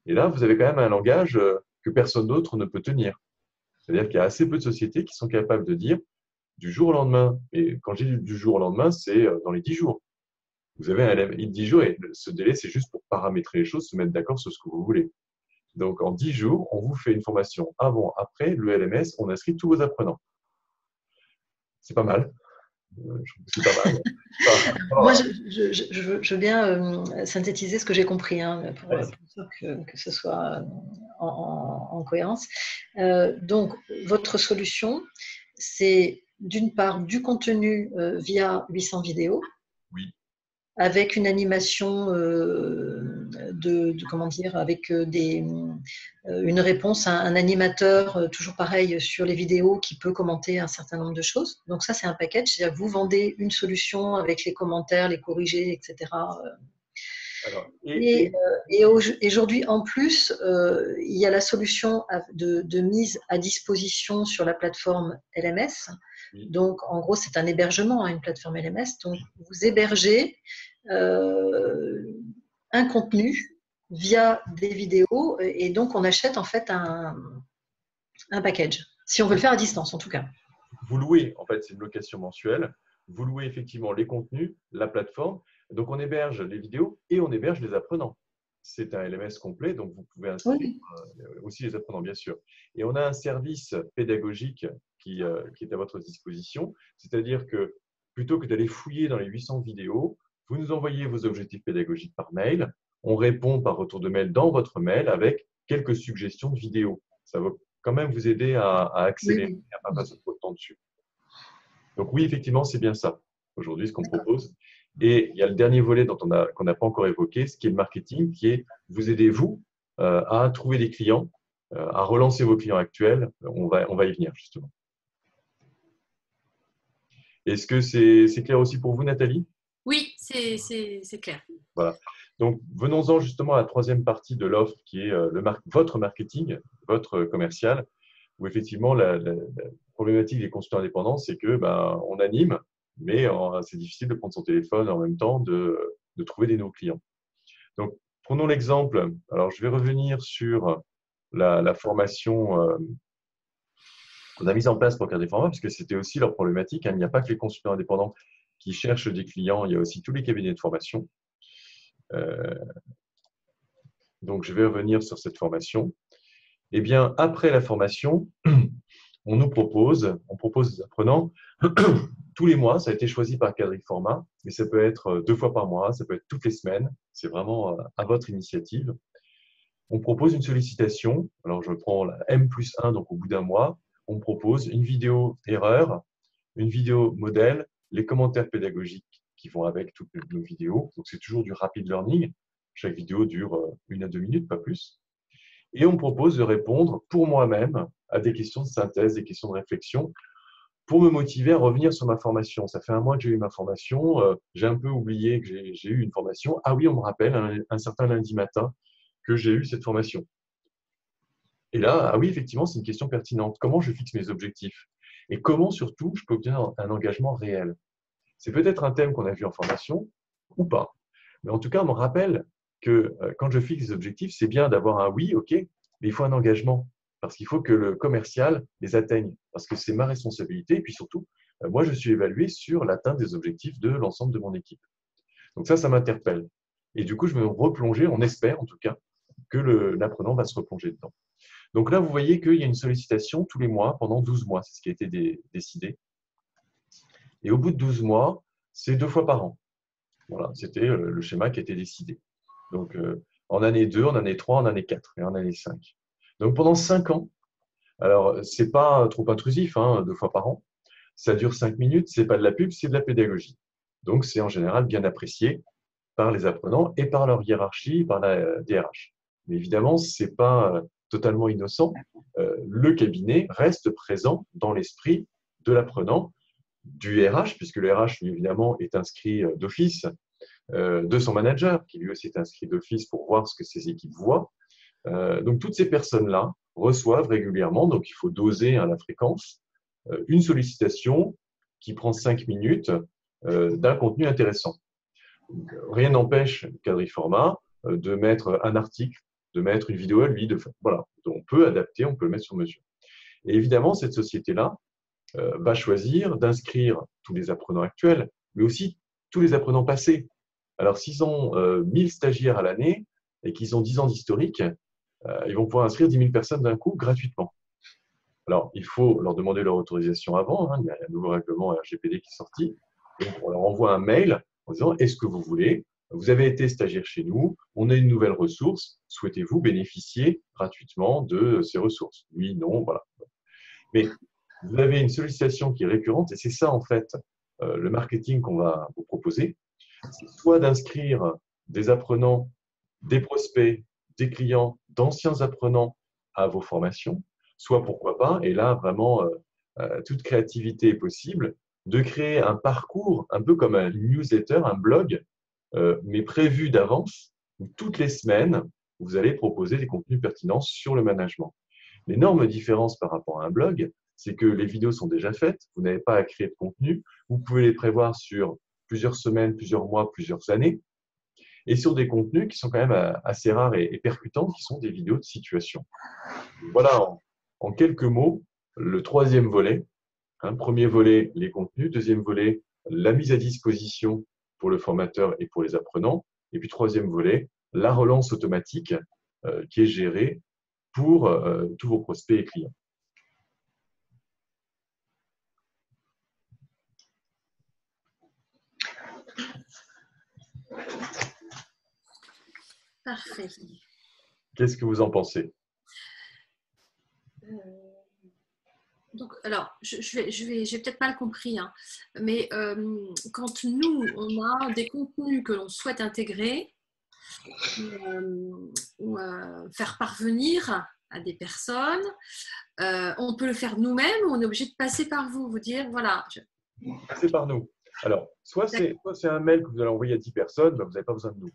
Et là, vous avez quand même un langage que personne d'autre ne peut tenir. C'est-à-dire qu'il y a assez peu de sociétés qui sont capables de dire du jour au lendemain, et quand je dis du jour au lendemain, c'est dans les 10 jours. Vous avez un LMS de 10 jours et ce délai, c'est juste pour paramétrer les choses, se mettre d'accord sur ce que vous voulez. Donc, en 10 jours, on vous fait une formation avant, après, le LMS, on inscrit tous vos apprenants. C'est pas mal. Je trouve que c'est pas mal. Moi, je veux bien synthétiser ce que j'ai compris, hein, pour que ce soit en cohérence. Donc, votre solution, c'est d'une part du contenu via 800 vidéos, Oui, avec une animation comment dire, avec une réponse à un animateur, toujours pareil sur les vidéos, qui peut commenter un certain nombre de choses. Donc ça, c'est un package, c'est-à-dire que vous vendez une solution avec les commentaires, les corrigés, etc. alors, Et aujourd'hui, en plus, il y a la solution de mise à disposition sur la plateforme LMS. oui. Donc, en gros, c'est un hébergement, une plateforme LMS. Donc, vous hébergez un contenu via des vidéos, et donc on achète en fait un package, si on veut le faire à distance en tout cas. Vous louez, en fait, c'est une location mensuelle. Vous louez effectivement les contenus, la plateforme. Donc, on héberge les vidéos et on héberge les apprenants. C'est un LMS complet, donc vous pouvez inscrire aussi les apprenants, bien sûr. Et on a un service pédagogique qui est à votre disposition. C'est-à-dire que plutôt que d'aller fouiller dans les 800 vidéos, vous nous envoyez vos objectifs pédagogiques par mail. On répond par retour de mail dans votre mail avec quelques suggestions de vidéos. Ça va quand même vous aider à accélérer, Oui. à ne pas passer trop de temps dessus. Donc oui, effectivement, c'est bien ça, aujourd'hui, ce qu'on propose. Et il y a le dernier volet qu'on n'a pas encore évoqué, ce qui est le marketing, qui est vous aider, vous, à trouver des clients, à relancer vos clients actuels. On va y venir, justement. Est-ce que c'est clair aussi pour vous, Nathalie? Oui, c'est clair. Voilà. Donc, venons-en justement à la troisième partie de l'offre, qui est votre marketing, votre commercial, où effectivement, la problématique des consultants indépendants, c'est que on anime, mais c'est difficile de prendre son téléphone en même temps, de trouver des nouveaux clients. Donc, prenons l'exemple. Alors, je vais revenir sur la formation qu'on a mise en place pour Cadre Format, parce que c'était aussi leur problématique. Il n'y a pas que les consultants indépendants qui cherchent des clients, il y a aussi tous les cabinets de formation. Donc, je vais revenir sur cette formation. Eh bien, après la formation, on propose aux apprenants tous les mois. Ça a été choisi par Cadre Format, mais ça peut être 2 fois par mois, ça peut être toutes les semaines. C'est vraiment à votre initiative. On propose une sollicitation. Alors, je prends la M+1, donc au bout d'un mois. On propose une vidéo erreur, une vidéo modèle, les commentaires pédagogiques qui vont avec toutes nos vidéos. Donc, c'est toujours du rapid learning. Chaque vidéo dure 1 à 2 minutes, pas plus. Et on me propose de répondre pour moi-même à des questions de synthèse, des questions de réflexion, pour me motiver à revenir sur ma formation. Ça fait 1 mois que j'ai eu ma formation, j'ai un peu oublié que j'ai eu une formation. Ah oui, on me rappelle un certain lundi matin que j'ai eu cette formation. Et là, ah oui, effectivement, c'est une question pertinente. Comment je fixe mes objectifs? Et comment surtout je peux obtenir un engagement réel? C'est peut-être un thème qu'on a vu en formation ou pas. Mais en tout cas, on me rappelle que quand je fixe des objectifs, c'est bien d'avoir un oui, ok, mais il faut un engagement. Parce qu'il faut que le commercial les atteigne. Parce que c'est ma responsabilité. Et puis surtout, moi, je suis évalué sur l'atteinte des objectifs de l'ensemble de mon équipe. Donc ça m'interpelle. Et du coup, je vais me replonger, on espère en tout cas, que l'apprenant va se replonger dedans. Donc là, vous voyez qu'il y a une sollicitation tous les mois pendant 12 mois. C'est ce qui a été décidé. Et au bout de 12 mois, c'est 2 fois par an. Voilà, c'était le schéma qui a été décidé. Donc, en année 2, en année 3, en année 4 et en année 5. Donc, pendant 5 ans, alors, ce n'est pas trop intrusif, 2 fois par an. Ça dure 5 minutes, ce n'est pas de la pub, c'est de la pédagogie. Donc, c'est en général bien apprécié par les apprenants et par leur hiérarchie, par la DRH. Mais évidemment, ce n'est pas totalement innocent. Le cabinet reste présent dans l'esprit de l'apprenant, du RH, puisque le RH, lui, évidemment, est inscrit d'office, de son manager, qui lui aussi est inscrit d'office pour voir ce que ses équipes voient. Donc, toutes ces personnes-là reçoivent régulièrement, donc il faut doser la fréquence, une sollicitation qui prend 5 minutes d'un contenu intéressant. Donc, rien n'empêche Cadre Format de mettre un article, de mettre une vidéo à lui. Voilà, on peut adapter, on peut le mettre sur mesure. Et évidemment, cette société-là va choisir d'inscrire tous les apprenants actuels, mais aussi tous les apprenants passés. Alors, s'ils ont 1000 stagiaires à l'année et qu'ils ont 10 ans d'historique, ils vont pouvoir inscrire 10 000 personnes d'un coup gratuitement. Alors, il faut leur demander leur autorisation avant. Il y a un nouveau règlement RGPD qui est sorti. Donc, on leur envoie un mail en disant, est-ce que vous voulez, vous avez été stagiaire chez nous, on a une nouvelle ressource, souhaitez-vous bénéficier gratuitement de ces ressources? Oui, non, voilà. Mais vous avez une sollicitation qui est récurrente et c'est ça en fait le marketing qu'on va vous proposer. C'est soit d'inscrire des apprenants, des prospects, des clients, d'anciens apprenants à vos formations, soit pourquoi pas, et là vraiment toute créativité est possible, de créer un parcours un peu comme un newsletter, un blog, mais prévu d'avance, où toutes les semaines, vous allez proposer des contenus pertinents sur le management. L'énorme différence par rapport à un blog, c'est que les vidéos sont déjà faites, vous n'avez pas à créer de contenu, vous pouvez les prévoir sur plusieurs semaines, plusieurs mois, plusieurs années, et sur des contenus qui sont quand même assez rares et percutants, qui sont des vidéos de situation. Voilà en quelques mots le troisième volet. Premier volet, les contenus. Deuxième volet, la mise à disposition pour le formateur et pour les apprenants. Et puis troisième volet, la relance automatique qui est gérée pour tous vos prospects et clients. Parfait. Qu'est-ce que vous en pensez? Donc, alors, j'ai peut-être mal compris, hein, mais quand nous, on a des contenus que l'on souhaite intégrer ou faire parvenir à des personnes, on peut le faire nous-mêmes ou on est obligé de passer par vous, vous dire, voilà. Passez par nous. Alors, soit c'est un mail que vous allez envoyer à 10 personnes, ben vous n'avez pas besoin de nous.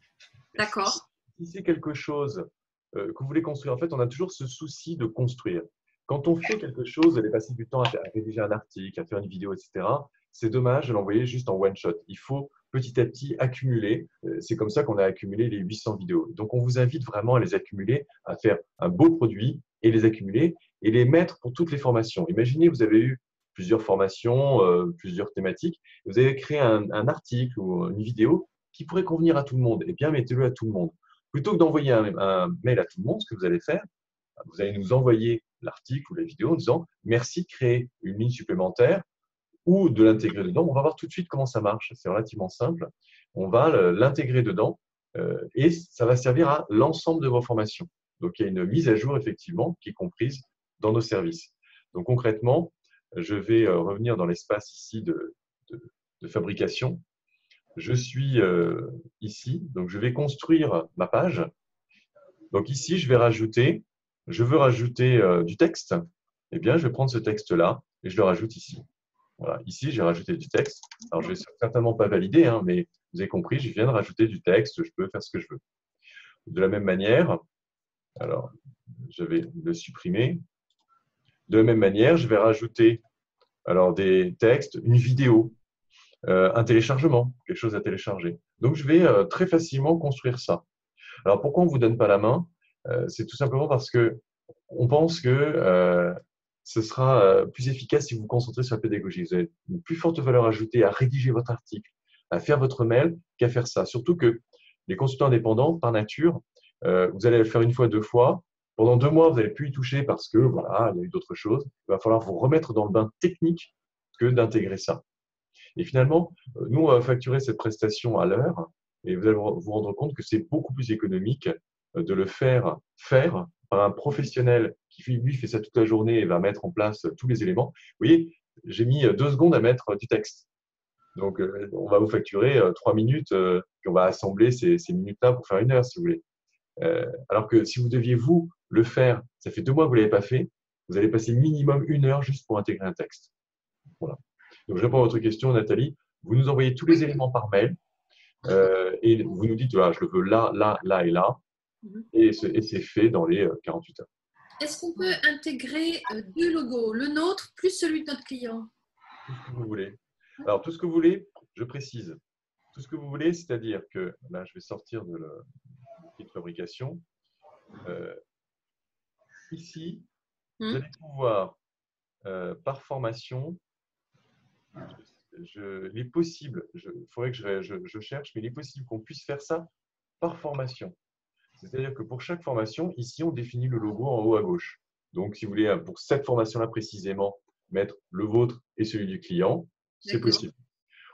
D'accord. Si c'est quelque chose que vous voulez construire, en fait, on a toujours ce souci de construire. Quand on fait quelque chose, vous allez passer du temps à rédiger un article, à faire une vidéo, etc. C'est dommage de l'envoyer juste en one shot. Il faut petit à petit accumuler. C'est comme ça qu'on a accumulé les 800 vidéos. Donc, on vous invite vraiment à les accumuler, à faire un beau produit et les accumuler et les mettre pour toutes les formations. Imaginez, vous avez eu plusieurs formations, plusieurs thématiques. Vous avez créé un article ou une vidéo qui pourrait convenir à tout le monde. Eh bien, mettez-le à tout le monde. Plutôt que d'envoyer un mail à tout le monde, ce que vous allez faire, vous allez nous envoyer l'article ou la vidéo en disant « Merci de créer une ligne supplémentaire » ou de l'intégrer dedans. On va voir tout de suite comment ça marche. C'est relativement simple. On va l'intégrer dedans et ça va servir à l'ensemble de vos formations. Donc, il y a une mise à jour, effectivement, qui est comprise dans nos services. Donc, concrètement, je vais revenir dans l'espace ici de fabrication. Je suis ici, donc je vais construire ma page. Donc ici, je veux rajouter du texte. Eh bien, je vais prendre ce texte-là et je le rajoute ici. Voilà, ici, j'ai rajouté du texte. Alors, je ne vais certainement pas valider, hein, mais vous avez compris, je viens de rajouter du texte, je peux faire ce que je veux. De la même manière, alors, je vais le supprimer. De la même manière, je vais rajouter alors, des textes, une vidéo, un téléchargement, quelque chose à télécharger. Donc, je vais très facilement construire ça. Alors, pourquoi on ne vous donne pas la main? C'est tout simplement parce qu'on pense que ce sera plus efficace si vous vous concentrez sur la pédagogie. Vous avez une plus forte valeur ajoutée à rédiger votre article, à faire votre mail qu'à faire ça. Surtout que les consultants indépendants, par nature, vous allez le faire une fois, deux fois. Pendant 2 mois, vous n'allez plus y toucher parce que voilà, il y a eu d'autres choses. Il va falloir vous remettre dans le bain technique que d'intégrer ça. Et finalement, nous, on va facturer cette prestation à l'heure et vous allez vous rendre compte que c'est beaucoup plus économique de le faire par un professionnel qui, lui, fait ça toute la journée et va mettre en place tous les éléments. Vous voyez, j'ai mis 2 secondes à mettre du texte. Donc, on va vous facturer 3 minutes, puis on va assembler ces minutes-là pour faire 1 heure, si vous voulez. Alors que si vous deviez, vous, le faire, ça fait 2 mois que vous ne l'avez pas fait, vous allez passer minimum 1 heure juste pour intégrer un texte. Voilà. Donc, je réponds à votre question, Nathalie. Vous nous envoyez tous les éléments par mail et vous nous dites, voilà, je le veux là, là, là et là. Et c'est fait dans les 48 heures. Est-ce qu'on peut intégrer 2 logos, le nôtre plus celui de notre client? Tout ce que vous voulez. Alors, tout ce que vous voulez, je précise. Tout ce que vous voulez, c'est-à-dire que, là, je vais sortir de l'outil de fabrication. Ici, vous allez pouvoir, par formation, il est possible, il faudrait que je cherche, mais il est possible qu'on puisse faire ça par formation. C'est-à-dire que pour chaque formation, ici, on définit le logo en haut à gauche. Donc, si vous voulez, pour cette formation-là précisément, mettre le vôtre et celui du client, c'est possible.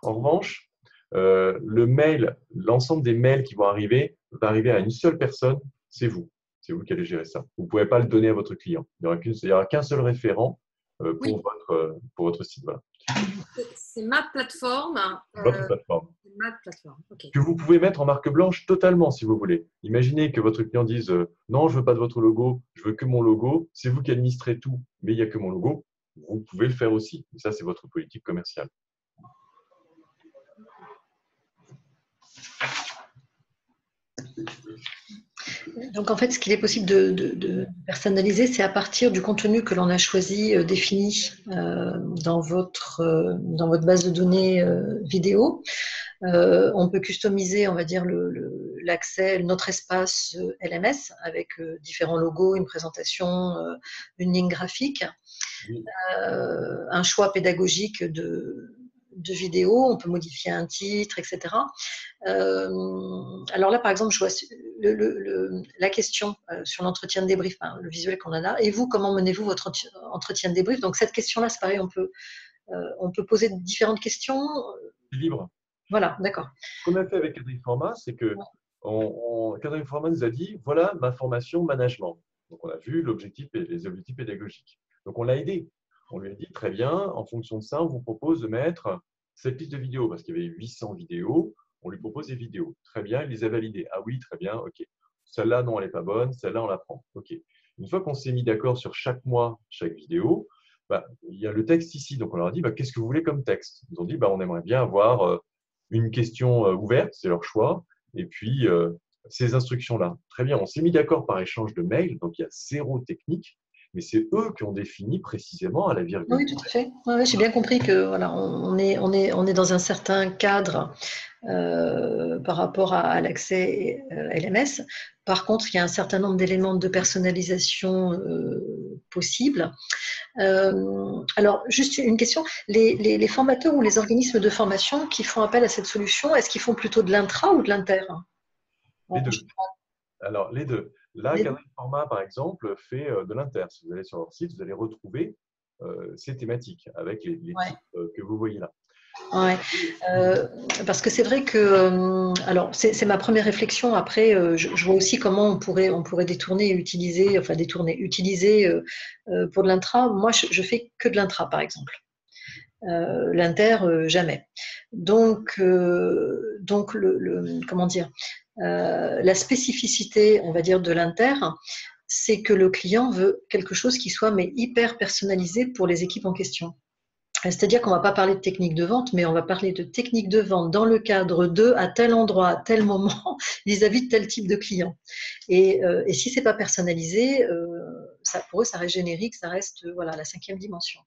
En revanche, Le mail, l'ensemble des mails qui vont arriver va arriver à une seule personne, c'est vous. C'est vous qui allez gérer ça. Vous ne pouvez pas le donner à votre client. Il n'y aura qu'un seul référent Oui. pour votre site. Voilà. C'est ma plateforme. Votre plateforme. C'est ma plateforme. OK. Que vous pouvez mettre en marque blanche totalement si vous voulez. Imaginez que votre client dise non, je veux pas de votre logo, je veux que mon logo. C'est vous qui administrez tout, mais il n'y a que mon logo. Vous pouvez le faire aussi. Et ça, c'est votre politique commerciale. Donc en fait, ce qu'il est possible de personnaliser, c'est à partir du contenu que l'on a choisi, défini dans votre base de données vidéo. On peut customiser, on va dire, l'accès, notre espace LMS avec différents logos, une présentation, une ligne graphique, un choix pédagogique de vidéo, on peut modifier un titre, etc. Alors là, par exemple, je vois la question sur l'entretien de débrief, le visuel qu'on a là. Et vous, comment menez-vous votre entretien de débrief? Donc cette question-là, c'est pareil, on peut poser différentes questions. C'est libre. Voilà, d'accord. Ce qu'on a fait avec Quadric Format, c'est que Quadric Format nous a dit voilà ma formation management. Donc on a vu l'objectif et les objectifs pédagogiques. Donc on l'a aidé. On lui a dit très bien, en fonction de ça, on vous propose de mettre cette liste de vidéos parce qu'il y avait 800 vidéos. On lui propose des vidéos. Très bien, il les a validées. Ah oui, très bien, ok. Celle-là, non, elle n'est pas bonne. Celle-là, on la prend. Ok. Une fois qu'on s'est mis d'accord sur chaque mois, chaque vidéo, il y a le texte ici. Donc on leur a dit qu'est-ce que vous voulez comme texte? Ils ont dit on aimerait bien avoir une question ouverte, c'est leur choix, et puis ces instructions-là. Très bien, on s'est mis d'accord par échange de mails, donc il y a zéro technique, mais c'est eux qui ont défini précisément à la virgule. Oui, tout à fait. Ouais, j'ai bien compris que voilà, on est dans un certain cadre par rapport à l'accès LMS. Par contre, il y a un certain nombre d'éléments de personnalisation possibles. Alors, juste une question. Les formateurs ou les organismes de formation qui font appel à cette solution, est-ce qu'ils font plutôt de l'intra ou de l'inter? Les deux. Alors, les deux. Là, Quadric Format, par exemple, fait de l'inter. Si vous allez sur leur site, vous allez retrouver ces thématiques avec les titres que vous voyez là. Ouais, parce que c'est vrai que, alors c'est ma première réflexion. Après, je vois aussi comment on pourrait détourner et utiliser, enfin utiliser pour de l'intra. Moi, je fais que de l'intra, par exemple. L'inter, jamais. Donc comment dire, la spécificité, on va dire, de l'inter, c'est que le client veut quelque chose qui soit hyper personnalisé pour les équipes en question. C'est-à-dire qu'on ne va pas parler de technique de vente, mais on va parler de technique de vente dans le cadre de, à tel endroit, à tel moment, vis-à-vis de tel type de client. Et si ce n'est pas personnalisé, pour eux, ça reste générique, ça reste la 5e dimension.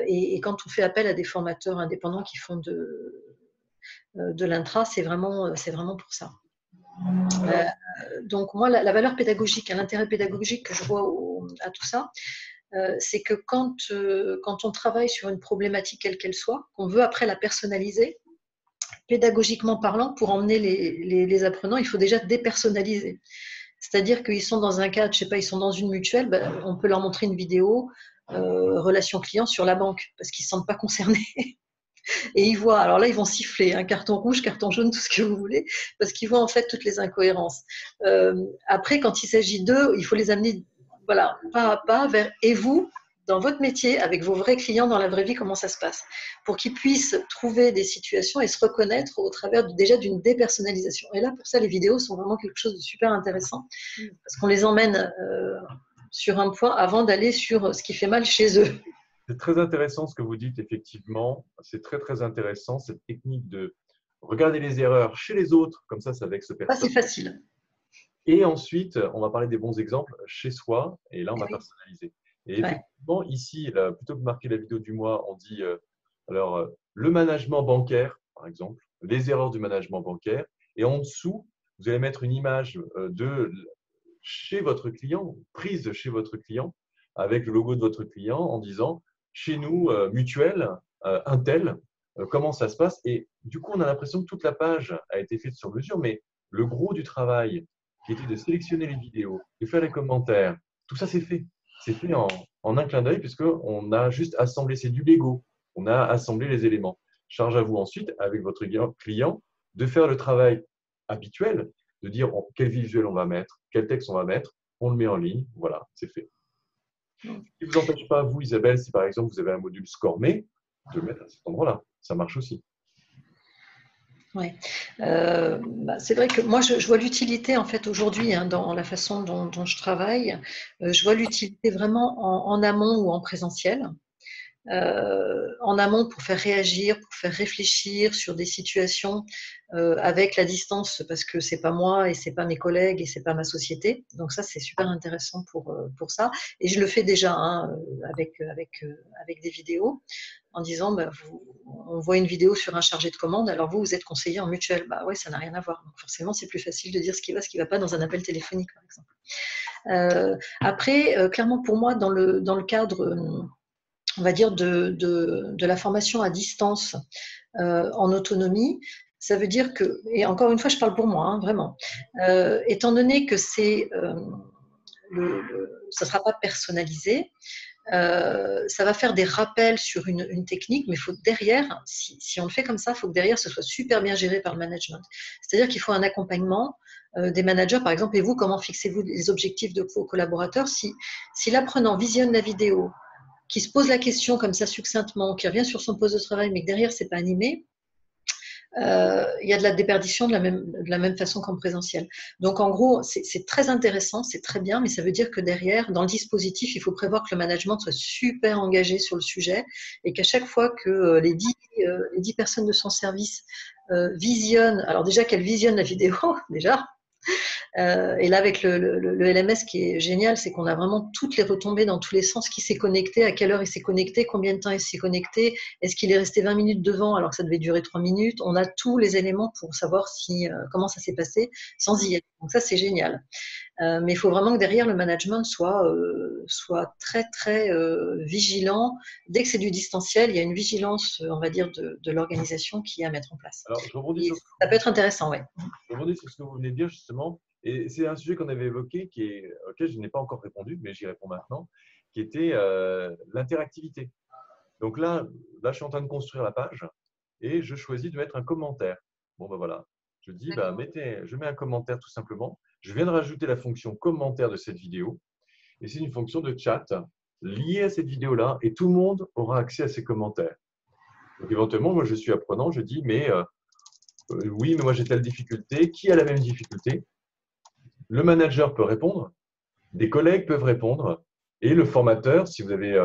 Et quand on fait appel à des formateurs indépendants qui font de l'intra, c'est vraiment pour ça. Donc moi, la valeur pédagogique, l'intérêt pédagogique que je vois à tout ça, c'est que quand on travaille sur une problématique quelle qu'elle soit, qu'on veut après la personnaliser, pédagogiquement parlant, pour emmener les apprenants, il faut déjà dépersonnaliser. C'est-à-dire qu'ils sont dans un cadre, je sais pas, ils sont dans une mutuelle, on peut leur montrer une vidéo relation client sur la banque, parce qu'ils ne se sentent pas concernés. Et ils voient, alors là, ils vont siffler, carton rouge, carton jaune, tout ce que vous voulez, parce qu'ils voient en fait toutes les incohérences. Après, quand il s'agit d'eux, il faut les amener pas à pas vers « et vous ?» dans votre métier, avec vos vrais clients dans la vraie vie, comment ça se passe, pour qu'ils puissent trouver des situations et se reconnaître au travers déjà d'une dépersonnalisation. Et là, pour ça, les vidéos sont vraiment quelque chose de super intéressant, parce qu'on les emmène sur un point avant d'aller sur ce qui fait mal chez eux. C'est très intéressant ce que vous dites, effectivement. C'est très, très intéressant, cette technique de regarder les erreurs chez les autres, comme ça vexe personne. Ça, c'est facile. Et ensuite, on va parler des bons exemples chez soi, et là, on va personnaliser. Et effectivement, ici, plutôt que de marquer la vidéo du mois, on dit le management bancaire, par exemple, les erreurs du management bancaire. Et en dessous, vous allez mettre une image de chez votre client, prise de chez votre client, avec le logo de votre client, en disant chez nous, mutuelle, Intel, comment ça se passe. Et du coup, on a l'impression que toute la page a été faite sur mesure, mais le gros du travail, qui était de sélectionner les vidéos, de faire les commentaires, tout ça c'est fait. C'est fait en un clin d'œil, puisqu'on a juste assemblé, c'est du Lego. On a assemblé les éléments. charge à vous ensuite, avec votre client, de faire le travail habituel, de dire quel visuel on va mettre, quel texte on va mettre, on le met en ligne, voilà, c'est fait. Ce qui ne vous empêche pas, vous, Isabelle, si par exemple vous avez un module ScoreMe, de le mettre à cet endroit-là. Ça marche aussi. Oui, c'est vrai que moi je vois l'utilité en fait aujourd'hui dans la façon dont je travaille. Je vois l'utilité vraiment en amont ou en présentiel. En amont pour faire réagir, pour faire réfléchir sur des situations avec la distance, parce que c'est pas moi et c'est pas mes collègues et c'est pas ma société. Donc ça, c'est super intéressant pour ça. Et je le fais déjà avec des vidéos en disant, on voit une vidéo sur un chargé de commande, alors vous êtes conseiller en mutuelle. Bah ouais, ça n'a rien à voir. Donc forcément, c'est plus facile de dire ce qui va pas dans un appel téléphonique, par exemple. Après, clairement pour moi, dans le cadre on va dire, de la formation à distance en autonomie, ça veut dire que, et encore une fois, je parle pour moi, vraiment, étant donné que ça ne sera pas personnalisé, ça va faire des rappels sur une technique, mais il faut que derrière, si on le fait comme ça, il faut que derrière, ce soit super bien géré par le management. C'est-à-dire qu'il faut un accompagnement des managers, par exemple, et vous, comment fixez-vous les objectifs de vos collaborateurs? Si l'apprenant visionne la vidéo, qui se pose la question comme ça succinctement, qui revient sur son poste de travail, mais que derrière, ce n'est pas animé, il y a de la déperdition de la même façon qu'en présentiel. Donc, en gros, c'est très intéressant, c'est très bien, mais ça veut dire que derrière, dans le dispositif, il faut prévoir que le management soit super engagé sur le sujet et qu'à chaque fois que les 10 personnes de son service visionnent, alors déjà qu'elles visionnent la vidéo, déjà, et là, avec le LMS, qui est génial, c'est qu'on a vraiment toutes les retombées dans tous les sens. Qui s'est connecté, à quelle heure il s'est connecté, combien de temps il s'est connecté, est-ce qu'il est resté 20 minutes devant alors que ça devait durer 3 minutes. On a tous les éléments pour savoir comment ça s'est passé sans y être. Donc ça, c'est génial. Mais il faut vraiment que derrière, le management soit très, très vigilant. Dès que c'est du distanciel, il y a une vigilance, on va dire, de l'organisation qui est à mettre en place. Alors, Ça peut être intéressant, oui. Je rebondis sur ce que vous venez de dire, justement. Et c'est un sujet qu'on avait évoqué, auquel je n'ai pas encore répondu, mais j'y réponds maintenant, qui était l'interactivité. Donc là, je suis en train de construire la page et je choisis de mettre un commentaire. Bon, ben voilà. Je dis, je mets un commentaire tout simplement. Je viens de rajouter la fonction commentaire de cette vidéo. Et c'est une fonction de chat liée à cette vidéo-là et tout le monde aura accès à ces commentaires. Donc éventuellement, moi je suis apprenant, je dis, oui, mais moi j'ai telle difficulté. Qui a la même difficulté? Le manager peut répondre, des collègues peuvent répondre, et le formateur, si vous avez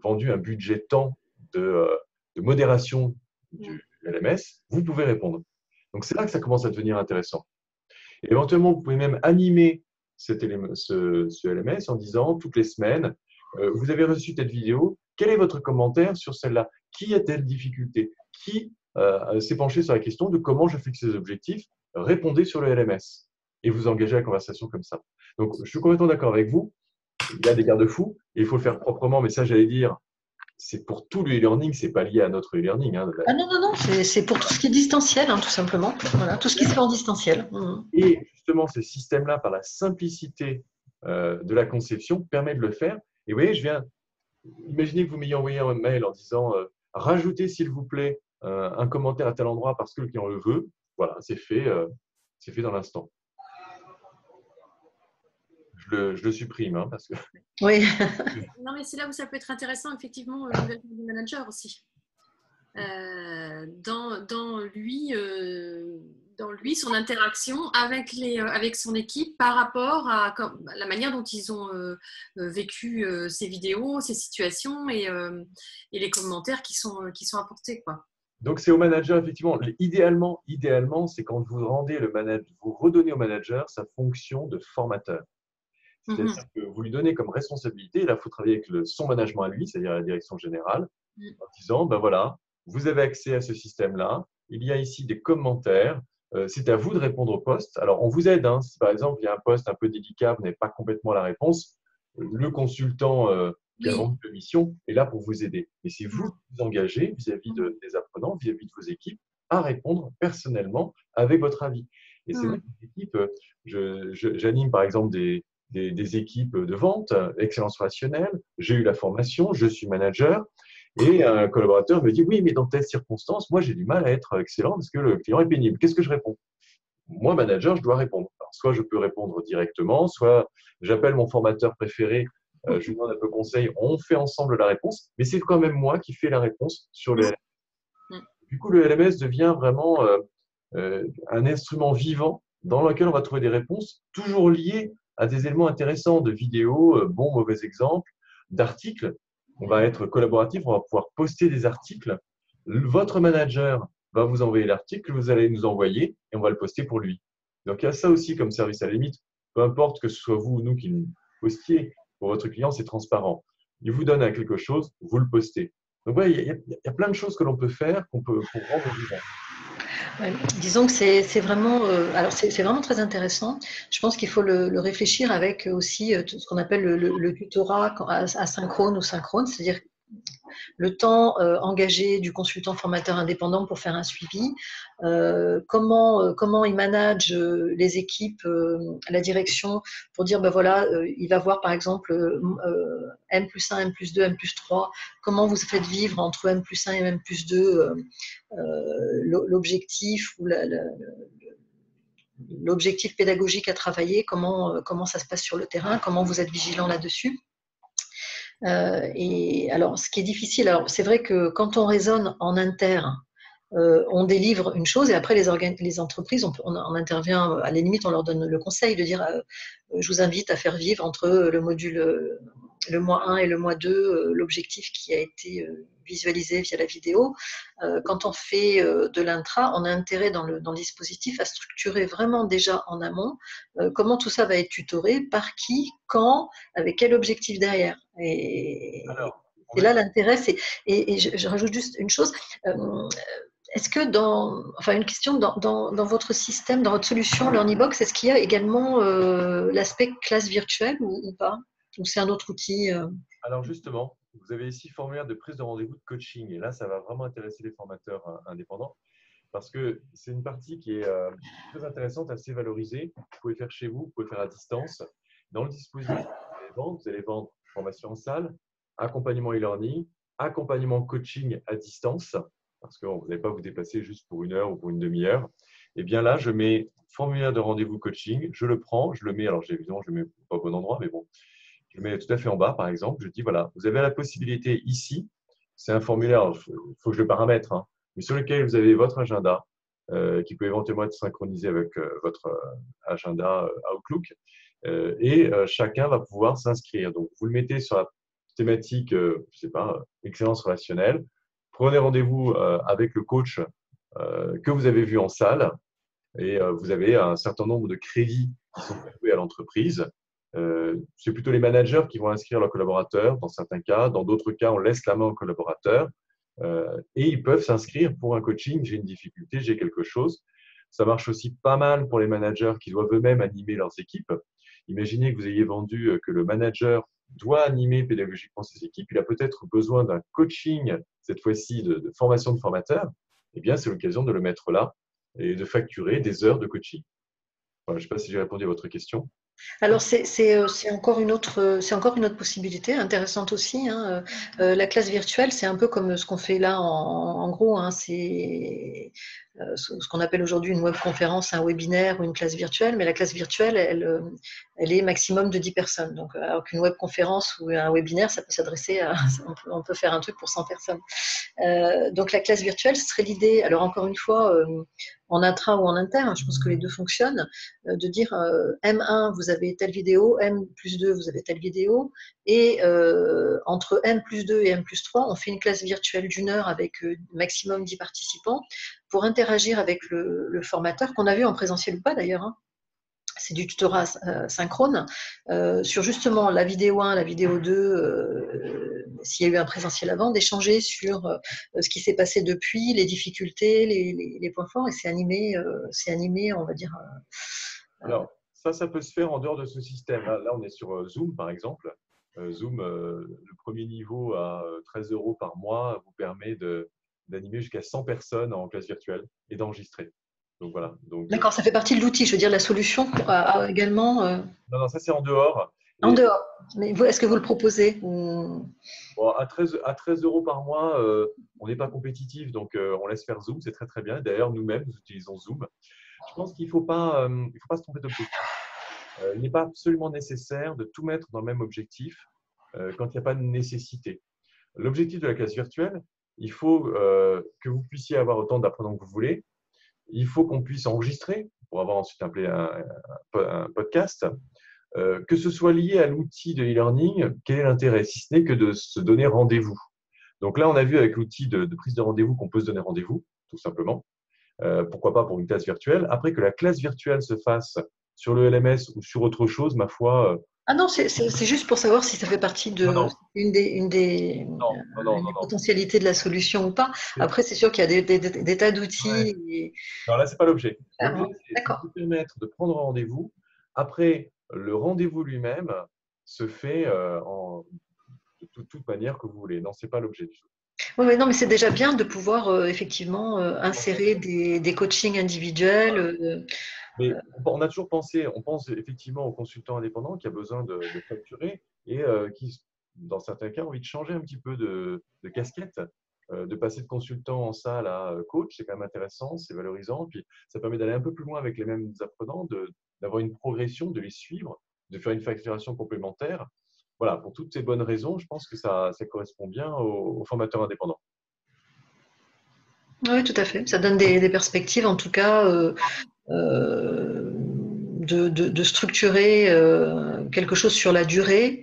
vendu un budget temps de modération du LMS, vous pouvez répondre. Donc c'est là que ça commence à devenir intéressant. Et éventuellement, vous pouvez même animer ce LMS en disant toutes les semaines, vous avez reçu cette vidéo, quel est votre commentaire sur celle-là? Qui a telle difficulté? Qui s'est penché sur la question de comment je fixe les objectifs? Répondez sur le LMS et vous engagez la conversation comme ça. Donc, je suis complètement d'accord avec vous. Il y a des garde-fous et il faut le faire proprement. Mais ça, j'allais dire, c'est pour tout le e-learning, ce n'est pas lié à notre e-learning. Ah non, c'est pour tout ce qui est distanciel, tout simplement. Voilà, tout ce qui se fait en distanciel. Et justement, ce système-là, par la simplicité de la conception, permet de le faire. Et vous voyez, imaginez que vous m'ayez envoyé un mail en disant rajoutez, s'il vous plaît, un commentaire à tel endroit parce que le client le veut. Voilà, c'est fait dans l'instant. Je le supprime parce que. Oui. Non, mais c'est là où ça peut être intéressant, effectivement, le manager aussi. Dans lui, son interaction avec son équipe par rapport à la manière dont ils ont vécu ces vidéos, ces situations et les commentaires qui sont apportés, quoi. Donc, c'est au manager, effectivement. Idéalement, c'est quand vous redonnez au manager sa fonction de formateur. C'est-à-dire que vous lui donnez comme responsabilité, là, il faut travailler avec son management à lui, c'est-à-dire la direction générale, en disant, voilà, vous avez accès à ce système-là, il y a ici des commentaires, c'est à vous de répondre au poste. Alors, on vous aide, si par exemple, il y a un poste un peu délicat, vous n'avez pas complètement la réponse, le consultant qui a vendu la mission est là pour vous aider. Et c'est vous qui vous engagez vis-à-vis des apprenants, vis-à-vis de vos équipes, à répondre personnellement avec votre avis. Et c'est vrai que les équipes, j'anime par exemple des équipes de vente, excellence relationnelle, j'ai eu la formation, je suis manager, Et un collaborateur me dit, oui, mais dans telle circonstance, moi, j'ai du mal à être excellent parce que le client est pénible. Qu'est-ce que je réponds? Moi, manager, je dois répondre. Alors, soit je peux répondre directement, soit j'appelle mon formateur préféré, je lui demande un peu conseil, on fait ensemble la réponse, mais c'est quand même moi qui fais la réponse sur le LMS. Du coup, le LMS devient vraiment un instrument vivant dans lequel on va trouver des réponses toujours liées à des éléments intéressants de vidéos, bons, mauvais exemples, d'articles. On va être collaboratif, on va pouvoir poster des articles. Votre manager va vous envoyer l'article, vous allez nous envoyer et on va le poster pour lui. Donc, il y a ça aussi comme service à la limite. Peu importe que ce soit vous ou nous qui le postiez, pour votre client, c'est transparent. Il vous donne quelque chose, vous le postez. Donc, ouais, il y a plein de choses que l'on peut faire pour rendre vivant. Ouais, disons que c'est vraiment, alors c'est vraiment très intéressant. Je pense qu'il faut le réfléchir avec aussi tout ce qu'on appelle le tutorat asynchrone ou synchrone, c'est-à-dire le temps engagé du consultant formateur indépendant pour faire un suivi, comment il manage les équipes, la direction pour dire, ben voilà, il va voir par exemple M+1, M+2, M+3, comment vous faites vivre entre M+1 et M+2 l'objectif ou l'objectif pédagogique à travailler, comment ça se passe sur le terrain, comment vous êtes vigilant là-dessus. Et alors, ce qui est difficile, alors c'est vrai que quand on raisonne en inter, on délivre une chose et après les entreprises, on intervient, à la limite, on leur donne le conseil de dire je vous invite à faire vivre entre le module le mois 1 et le mois 2 l'objectif qui a été visualisé via la vidéo. Quand on fait de l'intra, on a intérêt dans le dispositif à structurer vraiment déjà en amont comment tout ça va être tutoré, par qui, quand, avec quel objectif derrière. Et là, l'intérêt, c'est… Et je rajoute juste une chose. Est-ce que une question, dans votre système, dans votre solution LearnyBox, est-ce qu'il y a également l'aspect classe virtuelle ou pas? Ou c'est un autre outil Alors justement, vous avez ici formulaire de prise de rendez-vous de coaching. Et là, ça va vraiment intéresser les formateurs indépendants parce que c'est une partie qui est très intéressante, assez valorisée. Vous pouvez faire chez vous, vous pouvez faire à distance. Dans le dispositif, vous allez vendre formation en salle, accompagnement e-learning, accompagnement coaching à distance, parce que vous n'allez pas vous déplacer juste pour 1 heure ou pour une demi-heure. Et bien là, je mets formulaire de rendez-vous coaching, je le prends, je le mets, alors évidemment, je ne le mets pas au bon endroit, mais bon, je le mets tout à fait en bas, par exemple. Je dis, voilà, vous avez la possibilité ici, c'est un formulaire, il faut que je le paramètre, hein, mais sur lequel vous avez votre agenda, qui peut éventuellement être synchronisé avec votre agenda Outlook. Et chacun va pouvoir s'inscrire. Donc, vous le mettez sur la thématique, je ne sais pas, excellence relationnelle. Prenez rendez-vous avec le coach que vous avez vu en salle et vous avez un certain nombre de crédits qui sont alloués à l'entreprise. C'est plutôt les managers qui vont inscrire leurs collaborateurs dans certains cas. Dans d'autres cas, on laisse la main aux collaborateurs et ils peuvent s'inscrire pour un coaching. J'ai une difficulté, j'ai quelque chose. Ça marche aussi pas mal pour les managers qui doivent eux-mêmes animer leurs équipes. Imaginez que vous ayez vendu que le manager doit animer pédagogiquement ses équipes. Il a peut-être besoin d'un coaching, cette fois-ci de formation de formateur. Eh bien, c'est l'occasion de le mettre là et de facturer des heures de coaching. Voilà, je ne sais pas si j'ai répondu à votre question. Alors, c'est encore une autre possibilité intéressante aussi, hein. La classe virtuelle, c'est un peu comme ce qu'on fait là en gros, hein, c'est ce qu'on appelle aujourd'hui une webconférence, un webinaire ou une classe virtuelle, mais la classe virtuelle, elle est maximum de 10 personnes. Donc, alors qu'une webconférence ou un webinaire, ça peut s'adresser à… On peut faire un truc pour 100 personnes. Donc, la classe virtuelle, ce serait l'idée, alors encore une fois, en intra ou en inter, je pense que les deux fonctionnent, de dire M1, vous avez telle vidéo, M+2, vous avez telle vidéo, et entre M+2 et M+3, on fait une classe virtuelle d'1 heure avec maximum 10 participants pour interagir avec le formateur, qu'on a vu en présentiel ou pas d'ailleurs, hein. C'est du tutorat synchrone, sur justement la vidéo 1, la vidéo 2, s'il y a eu un présentiel avant, d'échanger sur ce qui s'est passé depuis, les difficultés, les points forts, et c'est animé, on va dire. Alors, ça peut se faire en dehors de ce système. Là on est sur Zoom, par exemple. Zoom, le premier niveau à 13 € par mois vous permet d'animer jusqu'à 100 personnes en classe virtuelle et d'enregistrer. Donc voilà. D'accord, ça fait partie de l'outil. Je veux dire, la solution a également… Non, ça c'est en dehors. En Et, dehors. Mais est-ce que vous le proposez ou... bon, à 13 euros par mois, on n'est pas compétitif, donc on laisse faire Zoom, c'est très très bien. D'ailleurs, nous-mêmes, nous utilisons Zoom. Je pense qu'il ne faut pas se tromper d'objectif. Il n'est pas absolument nécessaire de tout mettre dans le même objectif quand il n'y a pas de nécessité. L'objectif de la classe virtuelle, il faut que vous puissiez avoir autant d'apprenants que vous voulez. Il faut qu'on puisse enregistrer pour avoir ensuite un podcast. Que ce soit lié à l'outil de e-learning, quel est l'intérêt, si ce n'est que de se donner rendez-vous. Donc là, on a vu avec l'outil de prise de rendez-vous qu'on peut se donner rendez-vous, tout simplement. Pourquoi pas pour une classe virtuelle. Après que la classe virtuelle se fasse sur le LMS ou sur autre chose, ma foi. Ah non, c'est juste pour savoir si ça fait partie de Non, une des potentialités de la solution ou pas. Après, c'est sûr qu'il y a des tas d'outils. Ouais. Et... Non, là, ce n'est pas l'objet. Ah, L'objet, c'est de d'accord. vous permettre de prendre rendez-vous. Après, le rendez-vous lui-même se fait de toute manière que vous voulez. Non, ce n'est pas l'objet du tout. Oui, non, mais c'est déjà bien de pouvoir effectivement insérer des coachings individuels. Mais on a toujours pensé, on pense effectivement aux consultants indépendants qui a besoin de facturer et qui, dans certains cas, ont envie de changer un petit peu de casquette, de passer de consultant en salle à coach. C'est quand même intéressant, c'est valorisant. Puis ça permet d'aller un peu plus loin avec les mêmes apprenants, d'avoir une progression, de les suivre, de faire une facturation complémentaire. Voilà, pour toutes ces bonnes raisons, je pense que ça correspond bien aux formateurs indépendants. Oui, tout à fait. Ça donne des perspectives, en tout cas, de structurer quelque chose sur la durée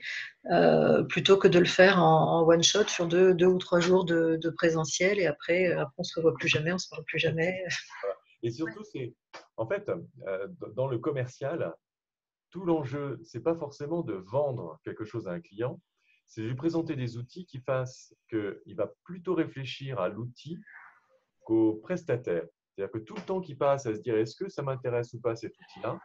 plutôt que de le faire en one shot sur deux ou 3 jours de présentiel et après on se revoit plus jamais, on se parle plus jamais. Voilà. Et surtout, en fait, dans le commercial, tout l'enjeu, ce n'est pas forcément de vendre quelque chose à un client, c'est de lui présenter des outils qui fassent qu'il va plutôt réfléchir à l'outil qu'au prestataire. C'est-à-dire que tout le temps qu'il passe à se dire est-ce que ça m'intéresse ou pas cet outil-là,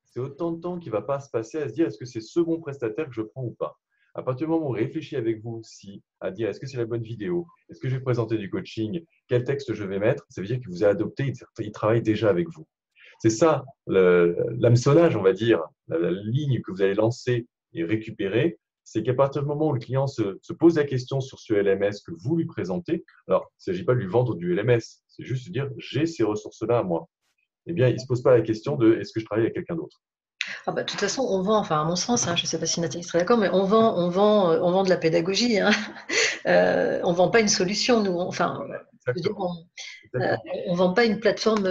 c'est autant de temps qu'il ne va pas se passer à se dire est-ce que c'est ce bon prestataire que je prends ou pas. À partir du moment où on réfléchit avec vous aussi à dire est-ce que c'est la bonne vidéo, est-ce que je vais présenter du coaching, quel texte je vais mettre, ça veut dire qu'il vous a adopté, il travaille déjà avec vous. C'est ça l'hameçonnage, on va dire, la ligne que vous allez lancer et récupérer, c'est qu'à partir du moment où le client se pose la question sur ce LMS que vous lui présentez, alors il ne s'agit pas de lui vendre du LMS, c'est juste de dire j'ai ces ressources-là à moi. Eh bien, il ne se pose pas la question de est-ce que je travaille avec quelqu'un d'autre. Ah bah, de toute façon, on vend, enfin à mon sens, je ne sais pas si Nathalie serait d'accord, mais on vend de la pédagogie. On ne vend pas une solution, nous. Enfin, je veux dire, on ne vend pas une plateforme,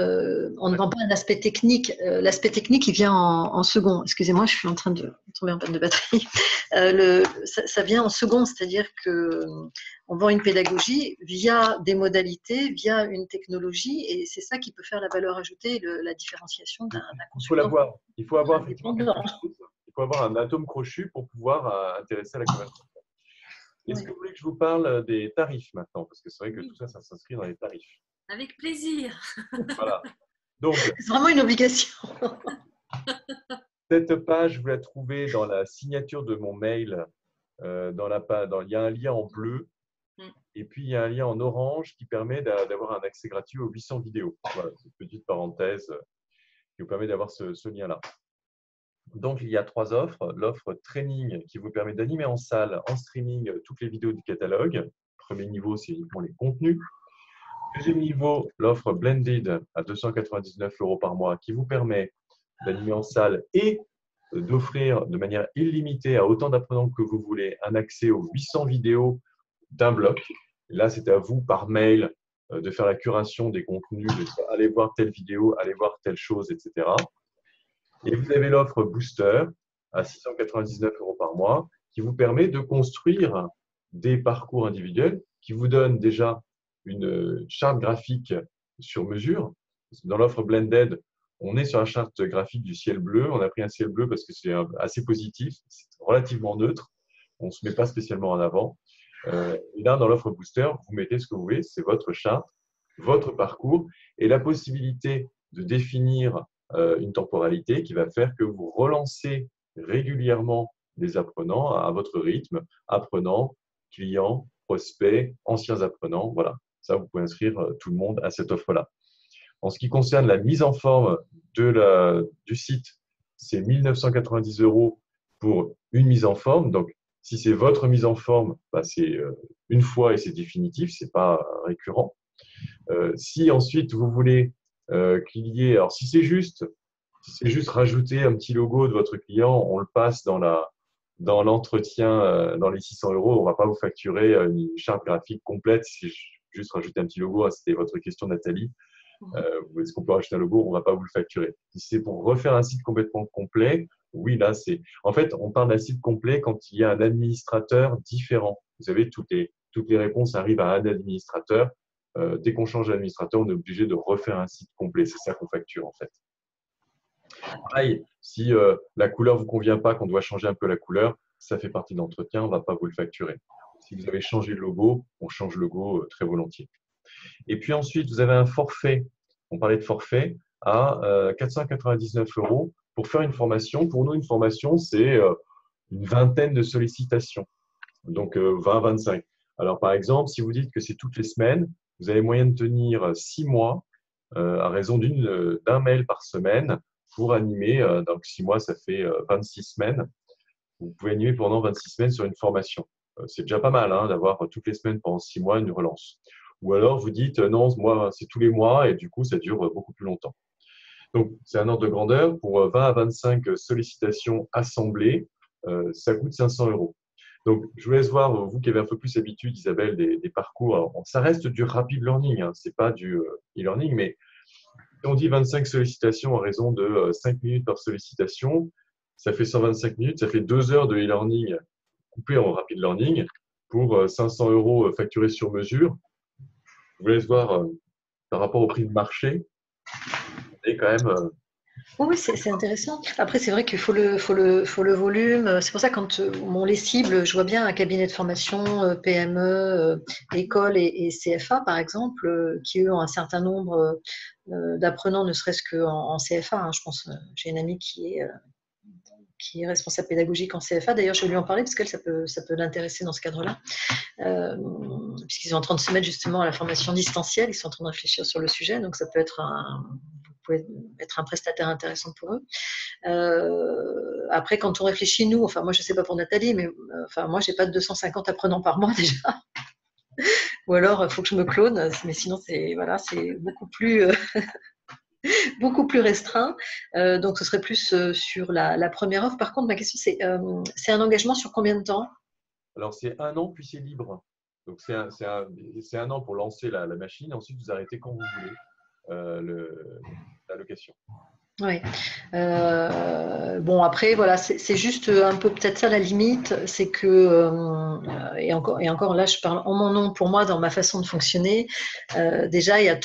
on ne vend pas un aspect technique. L'aspect technique, il vient en second. Excusez-moi, je suis en train de tomber en panne de batterie. Ça vient en second, c'est-à-dire qu'on vend une pédagogie via des modalités, via une technologie, et c'est ça qui peut faire la valeur ajoutée, la différenciation d'un consultant. Il faut avoir effectivement quelque chose. Il faut avoir un atome crochu pour pouvoir intéresser à la conversation. Est-ce que vous voulez que je vous parle des tarifs maintenant? Parce que c'est vrai que tout ça, ça s'inscrit dans les tarifs. Avec plaisir. Voilà. Donc, c'est vraiment une obligation. Cette page, vous la trouvez dans la signature de mon mail. Il y a un lien en bleu et puis il y a un lien en orange qui permet d'avoir un accès gratuit aux 800 vidéos. Voilà, c'est une petite parenthèse qui vous permet d'avoir ce lien-là. Donc, il y a 3 offres. L'offre training qui vous permet d'animer en salle, en streaming, toutes les vidéos du catalogue. Premier niveau, c'est uniquement les contenus. Deuxième niveau, l'offre blended à 299 € par mois qui vous permet d'animer en salle et d'offrir de manière illimitée à autant d'apprenants que vous voulez un accès aux 800 vidéos d'un bloc. Et là, c'est à vous par mail de faire la curation des contenus, de dire allez voir telle vidéo, allez voir telle chose, etc. Et vous avez l'offre Booster à 699 € par mois qui vous permet de construire des parcours individuels qui vous donnent déjà une charte graphique sur mesure. Dans l'offre Blended, on est sur la charte graphique du ciel bleu. On a pris un ciel bleu parce que c'est assez positif, c'est relativement neutre. On ne se met pas spécialement en avant. Et là, dans l'offre Booster, vous mettez ce que vous voulez, c'est votre charte, votre parcours et la possibilité de définir une temporalité qui va faire que vous relancez régulièrement les apprenants à votre rythme, apprenants, clients, prospects, anciens apprenants. Voilà, ça, vous pouvez inscrire tout le monde à cette offre-là. En ce qui concerne la mise en forme du site, c'est 1 990 € pour une mise en forme. Donc, si c'est votre mise en forme, bah, c'est une fois et c'est définitif, c'est pas récurrent. Si ensuite vous voulez qu'il y ait, alors si c'est juste rajouter un petit logo de votre client, on le passe dans l'entretien, dans les 600 euros, on va pas vous facturer une charte graphique complète. Si juste rajouter un petit logo, hein, c'était votre question, Nathalie. Est-ce qu'on peut rajouter un logo? On va pas vous le facturer. Si c'est pour refaire un site complètement complet, oui, là, c'est. En fait, on parle d'un site complet quand il y a un administrateur différent. Vous savez, toutes les réponses arrivent à un administrateur. Dès qu'on change d'administrateur, on est obligé de refaire un site complet. C'est ça qu'on facture, en fait. Pareil, si la couleur vous convient pas, qu'on doit changer un peu la couleur, ça fait partie de l'entretien, on va pas vous le facturer. Si vous avez changé le logo, on change le logo très volontiers. Et puis ensuite, vous avez un forfait. On parlait de forfait à 499 € pour faire une formation. Pour nous, une formation, c'est une vingtaine de sollicitations. Donc 20-25. Alors par exemple, si vous dites que c'est toutes les semaines, vous avez moyen de tenir 6 mois à raison d'un mail par semaine pour animer. Donc 6 mois, ça fait 26 semaines. Vous pouvez animer pendant 26 semaines sur une formation. C'est déjà pas mal hein, d'avoir toutes les semaines pendant 6 mois une relance. Ou alors vous dites non, moi c'est tous les mois et du coup ça dure beaucoup plus longtemps. Donc c'est un ordre de grandeur. Pour 20 à 25 sollicitations assemblées, ça coûte 500 €. Donc je vous laisse voir, vous qui avez un peu plus l'habitude, Isabelle, des parcours. Alors, ça reste du rapid learning, hein, c'est pas du e-learning, mais si on dit 25 sollicitations à raison de 5 minutes par sollicitation, ça fait 125 minutes, ça fait 2 heures de e-learning coupé en rapid learning pour 500 € facturés sur mesure. Je vous laisse voir par rapport au prix de marché. Et quand même. Oui, c'est intéressant. Après, c'est vrai qu'il faut le volume. C'est pour ça, quand on les cible, je vois bien un cabinet de formation, PME, école et CFA, par exemple, qui eux ont un certain nombre d'apprenants, ne serait-ce qu'en CFA. Hein. Je pense, j'ai une amie qui est responsable pédagogique en CFA. D'ailleurs, je vais lui en parler parce qu'elle, ça peut l'intéresser dans ce cadre-là. Puisqu'ils sont en train de se mettre justement à la formation distancielle, ils sont en train de réfléchir sur le sujet, donc ça peut être un prestataire intéressant pour eux. Après, quand on réfléchit, nous, enfin moi je ne sais pas pour Nathalie, mais enfin moi j'ai pas de 250 apprenants par mois déjà. Ou alors il faut que je me clone, mais sinon c'est beaucoup plus restreint. Donc ce serait plus sur la première offre. Par contre, ma question c'est un engagement sur combien de temps? Alors c'est 1 an puis c'est libre. Donc c'est un an pour lancer la machine. Ensuite vous arrêtez quand vous voulez la location. Oui. Bon, après, voilà, c'est juste un peu peut-être ça la limite, c'est que, et encore là, je parle en mon nom, pour moi, dans ma façon de fonctionner, déjà, il y a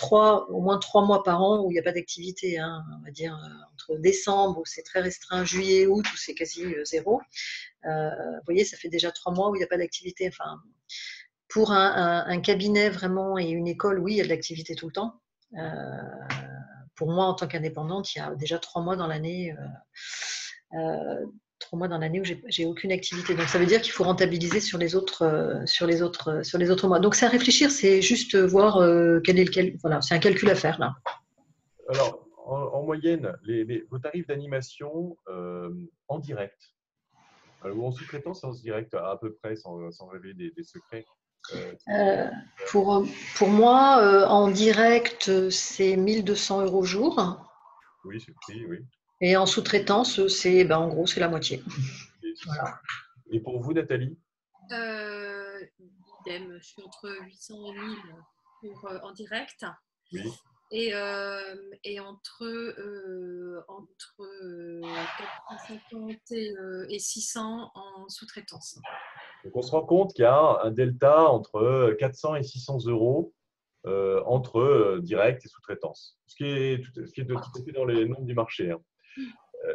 au moins 3 mois par an où il n'y a pas d'activité, hein, on va dire, entre décembre, où c'est très restreint, juillet, août, où c'est quasi zéro. Vous voyez, ça fait déjà 3 mois où il n'y a pas d'activité. Enfin, pour un cabinet vraiment et une école, oui, il y a de l'activité tout le temps. Pour moi, en tant qu'indépendante, il y a déjà 3 mois dans l'année, 3 mois dans l'année où j'ai aucune activité. Donc, ça veut dire qu'il faut rentabiliser sur les autres mois. Donc, c'est à réfléchir. C'est juste voir quel est lequel. Voilà, c'est un calcul à faire là. Alors, en moyenne, vos tarifs d'animation en direct ou en sous-traitance, en direct à peu près, sans révéler des secrets. Pour moi, en direct, c'est 1 200 € jour. Oui, c'est le prix, oui. Et en sous-traitance, en gros, c'est la moitié. Voilà. Et pour vous, Nathalie? Idem, je suis entre 800 et 1000 en direct. Oui. Et entre 450 et 600 en sous-traitance. Donc, on se rend compte qu'il y a un delta entre 400 et 600 € entre direct et sous-traitance, ce qui est tout à fait dans les nombres du marché. Hein.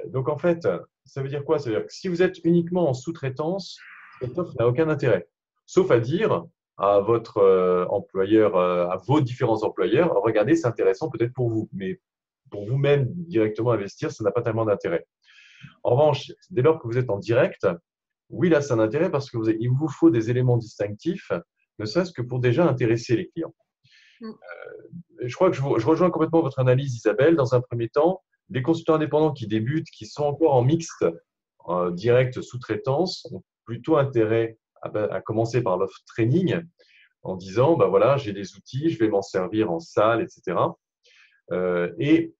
Donc, en fait, ça veut dire quoi? Ça veut dire que si vous êtes uniquement en sous-traitance, cette offre n'a aucun intérêt, sauf à dire à votre employeur, à vos différents employeurs, regardez, c'est intéressant peut-être pour vous, mais pour vous-même directement investir, ça n'a pas tellement d'intérêt. En revanche, dès lors que vous êtes en direct, oui, là, c'est un intérêt parce qu'il vous faut des éléments distinctifs, ne serait-ce que pour déjà intéresser les clients. Je crois que je rejoins complètement votre analyse, Isabelle. Dans un premier temps, les consultants indépendants qui débutent, qui sont encore en mixte, direct sous-traitance ont plutôt intérêt à commencer par l'offre training en disant, bah voilà, j'ai des outils, je vais m'en servir en salle, etc. Et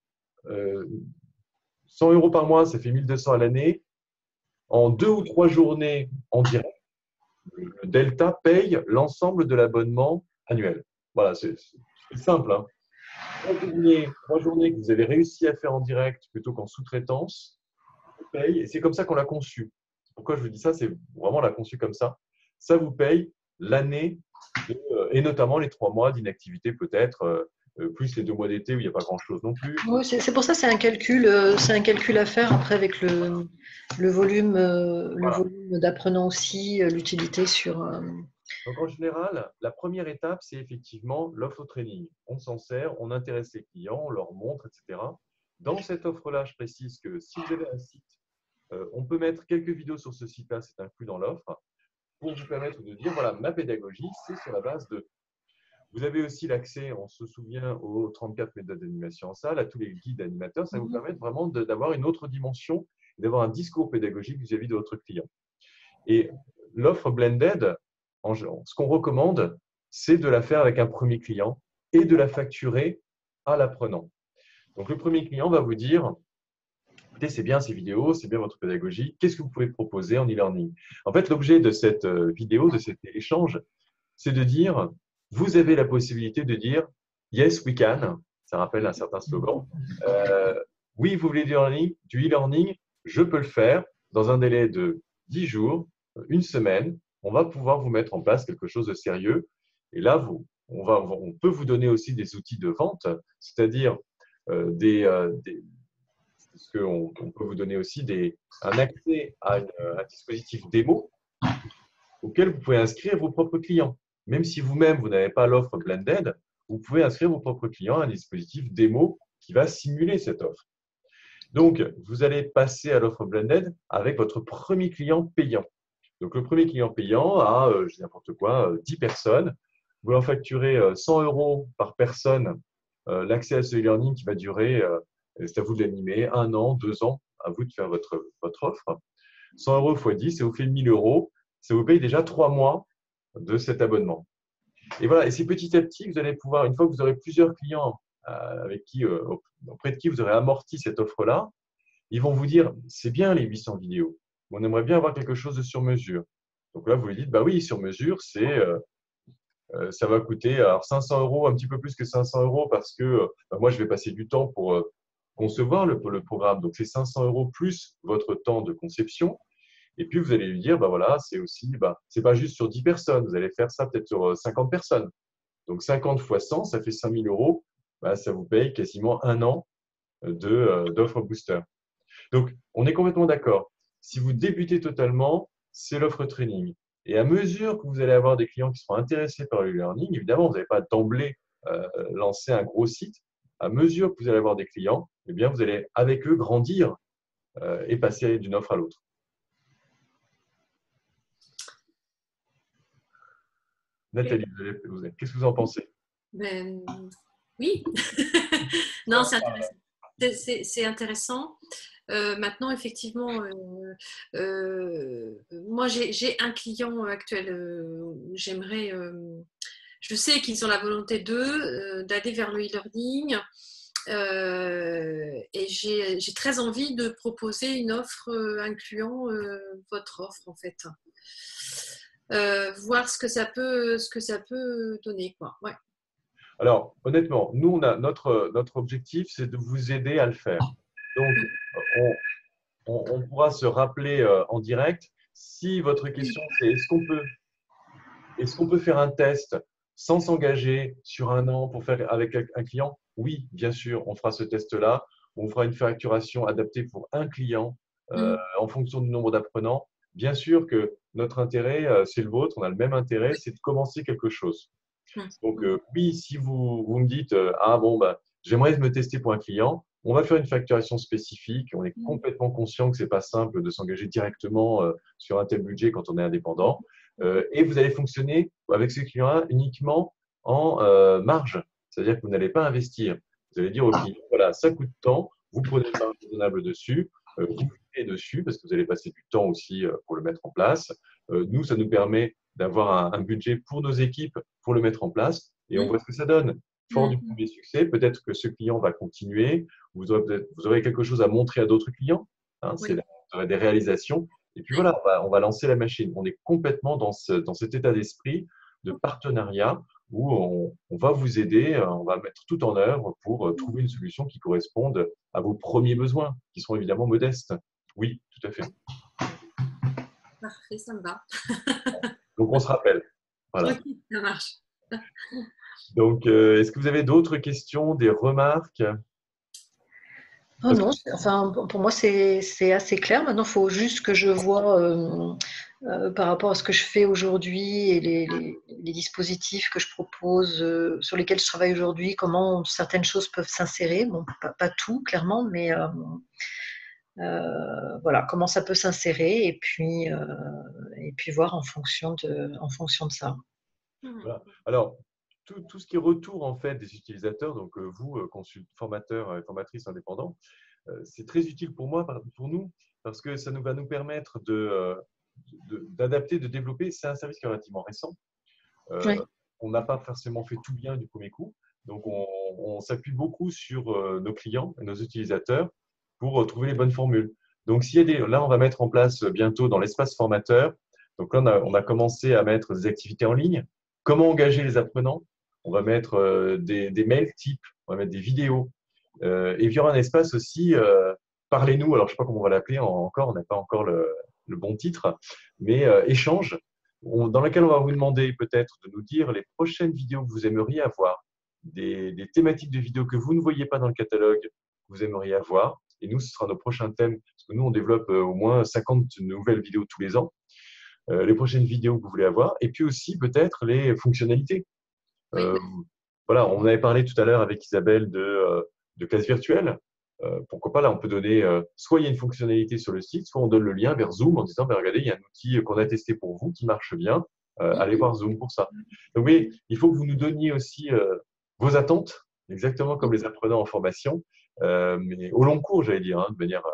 100 € par mois, ça fait 1200 à l'année. En 2 ou 3 journées en direct, le Delta paye l'ensemble de l'abonnement annuel. Voilà, c'est simple. Hein. 3 journées que vous avez réussi à faire en direct plutôt qu'en sous-traitance, vous paye, et c'est comme ça qu'on l'a conçu. Pourquoi je vous dis ça? C'est vraiment on l'a conçu comme ça. Ça vous paye l'année et notamment les 3 mois d'inactivité peut-être, plus les 2 mois d'été où il n'y a pas grand-chose non plus. Oui, c'est pour ça c'est un calcul à faire après avec le volume, Voilà. volume d'apprenants aussi, l'utilité sur. Donc, en général, la première étape, c'est effectivement l'offre au training. On s'en sert, on intéresse les clients, on leur montre, etc. Dans cette offre-là, je précise que si vous avez un site, on peut mettre quelques vidéos sur ce site-là, c'est inclus dans l'offre, pour vous permettre de dire, voilà, ma pédagogie, c'est sur la base de… Vous avez aussi l'accès, on se souvient, aux 34 méthodes d'animation en salle, à tous les guides animateurs. Ça vous permet vraiment d'avoir une autre dimension, d'avoir un discours pédagogique vis-à-vis de votre client. Et l'offre blended, ce qu'on recommande, c'est de la faire avec un premier client et de la facturer à l'apprenant. Donc, le premier client va vous dire, écoutez, c'est bien ces vidéos, c'est bien votre pédagogie, qu'est-ce que vous pouvez proposer en e-learning? En fait, l'objet de cette vidéo, de cet échange, c'est de dire, vous avez la possibilité de dire « Yes, we can », ça rappelle un certain slogan. Oui, vous voulez du e-learning, je peux le faire dans un délai de 10 jours, une semaine, on va pouvoir vous mettre en place quelque chose de sérieux. Et là, on peut vous donner aussi des outils de vente, c'est-à-dire on peut vous donner aussi un accès à un dispositif démo auquel vous pouvez inscrire vos propres clients. Même si vous-même, vous n'avez pas l'offre blended, vous pouvez inscrire vos propres clients à un dispositif démo qui va simuler cette offre. Donc, vous allez passer à l'offre blended avec votre premier client payant. Donc, le premier client payant a, je dis n'importe quoi, 10 personnes. Vous leur facturez 100 € par personne l'accès à ce e-learning qui va durer, c'est à vous de l'animer, 1 an, 2 ans, à vous de faire votre offre. 100 € x 10, ça vous fait 1000 €. Ça vous paye déjà 3 mois de cet abonnement. Et voilà, et c'est petit à petit, vous allez pouvoir, une fois que vous aurez plusieurs clients auprès de qui vous aurez amorti cette offre-là, ils vont vous dire, c'est bien les 800 vidéos, on aimerait bien avoir quelque chose de sur mesure. Donc là, vous lui dites, bah oui, sur mesure, ça va coûter alors 500 €, un petit peu plus que 500 € parce que moi, je vais passer du temps pour concevoir le programme. Donc, c'est 500 € plus votre temps de conception. Et puis, vous allez lui dire, bah voilà, c'est aussi, c'est pas juste sur 10 personnes, vous allez faire ça peut-être sur 50 personnes. Donc, 50 x 100, ça fait 5 000 €. Ça vous paye quasiment 1 an d'offre booster. Donc, on est complètement d'accord. Si vous débutez totalement, c'est l'offre training. Et à mesure que vous allez avoir des clients qui seront intéressés par le learning, évidemment, vous n'allez pas d'emblée lancer un gros site. À mesure que vous allez avoir des clients, eh bien, vous allez avec eux grandir et passer d'une offre à l'autre. Nathalie, qu'est-ce que vous en pensez? Oui, non, c'est intéressant. C'est intéressant. Maintenant, effectivement, moi, j'ai un client actuel où j'aimerais… je sais qu'ils ont la volonté d'aller vers le e-learning et j'ai très envie de proposer une offre incluant votre offre, en fait. Voir ce que ça peut donner, quoi. Ouais. Alors, honnêtement, nous, notre objectif, c'est de vous aider à le faire. Donc, on pourra se rappeler en direct. Si votre question, c'est est-ce qu'on peut faire un test sans s'engager sur 1 an pour faire avec un client? Oui, bien sûr, on fera ce test-là. On fera une facturation adaptée pour un client en fonction du nombre d'apprenants. Bien sûr que notre intérêt, c'est le vôtre, on a le même intérêt, c'est de commencer quelque chose. Donc, oui, si vous me dites j'aimerais me tester pour un client, on va faire une facturation spécifique. On est complètement conscient que ce n'est pas simple de s'engager directement sur un tel budget quand on est indépendant. Et vous allez fonctionner avec ce client-là uniquement en marge. C'est-à-dire que vous n'allez pas investir. Vous allez dire au client, voilà, ça coûte tant, vous prenez une marge raisonnable dessus. vous mettez dessus parce que vous allez passer du temps aussi pour le mettre en place. Nous, ça nous permet d'avoir un budget pour nos équipes pour le mettre en place et on voit ce que ça donne. Fort du premier succès, peut-être que ce client va continuer, vous aurez quelque chose à montrer à d'autres clients, hein, Oui. vous aurez des réalisations. Et puis voilà, on va lancer la machine. On est complètement dans cet état d'esprit de partenariat où on va vous aider, on va mettre tout en œuvre pour trouver une solution qui corresponde à vos premiers besoins, qui sont évidemment modestes. Oui, tout à fait. Parfait, ça me va. Donc, on se rappelle. Voilà. Ok, ça marche. Donc, est-ce que vous avez d'autres questions, des remarques? Oh non, enfin, pour moi, c'est assez clair. Maintenant, il faut juste que je vois par rapport à ce que je fais aujourd'hui et les dispositifs que je propose, sur lesquels je travaille aujourd'hui, comment certaines choses peuvent s'insérer. Bon, pas tout, clairement, mais voilà, comment ça peut s'insérer et puis voir en fonction de ça. Voilà. Alors, tout ce qui est retour en fait des utilisateurs, donc vous, formateurs et formatrices indépendants, c'est très utile pour moi, pour nous, parce que ça va nous permettre d'adapter, de développer. C'est un service qui est relativement récent. Oui. On n'a pas forcément fait tout bien du premier coup. Donc, on s'appuie beaucoup sur nos clients et nos utilisateurs pour trouver les bonnes formules. Donc, là, on va mettre en place bientôt dans l'espace formateur. Donc là, on a commencé à mettre des activités en ligne. Comment engager les apprenants? On va mettre des mails types, on va mettre des vidéos. Et il y aura un espace aussi, parlez-nous. Alors, je ne sais pas comment on va l'appeler encore, on n'a pas encore le bon titre, mais échange, dans lequel on va vous demander peut-être de nous dire les prochaines vidéos que vous aimeriez avoir, des thématiques de vidéos que vous ne voyez pas dans le catalogue que vous aimeriez avoir. Et nous, ce sera nos prochains thèmes, parce que nous, on développe au moins 50 nouvelles vidéos tous les ans. Les prochaines vidéos que vous voulez avoir, et puis aussi peut-être les fonctionnalités. Voilà, on avait parlé tout à l'heure avec Isabelle de classe virtuelle. Pourquoi pas, là, on peut donner, soit il y a une fonctionnalité sur le site, soit on donne le lien vers Zoom en disant, ben, regardez, il y a un outil qu'on a testé pour vous qui marche bien, allez voir Zoom pour ça. Donc oui, il faut que vous nous donniez aussi vos attentes, exactement comme les apprenants en formation, mais au long cours, j'allais dire, hein, de manière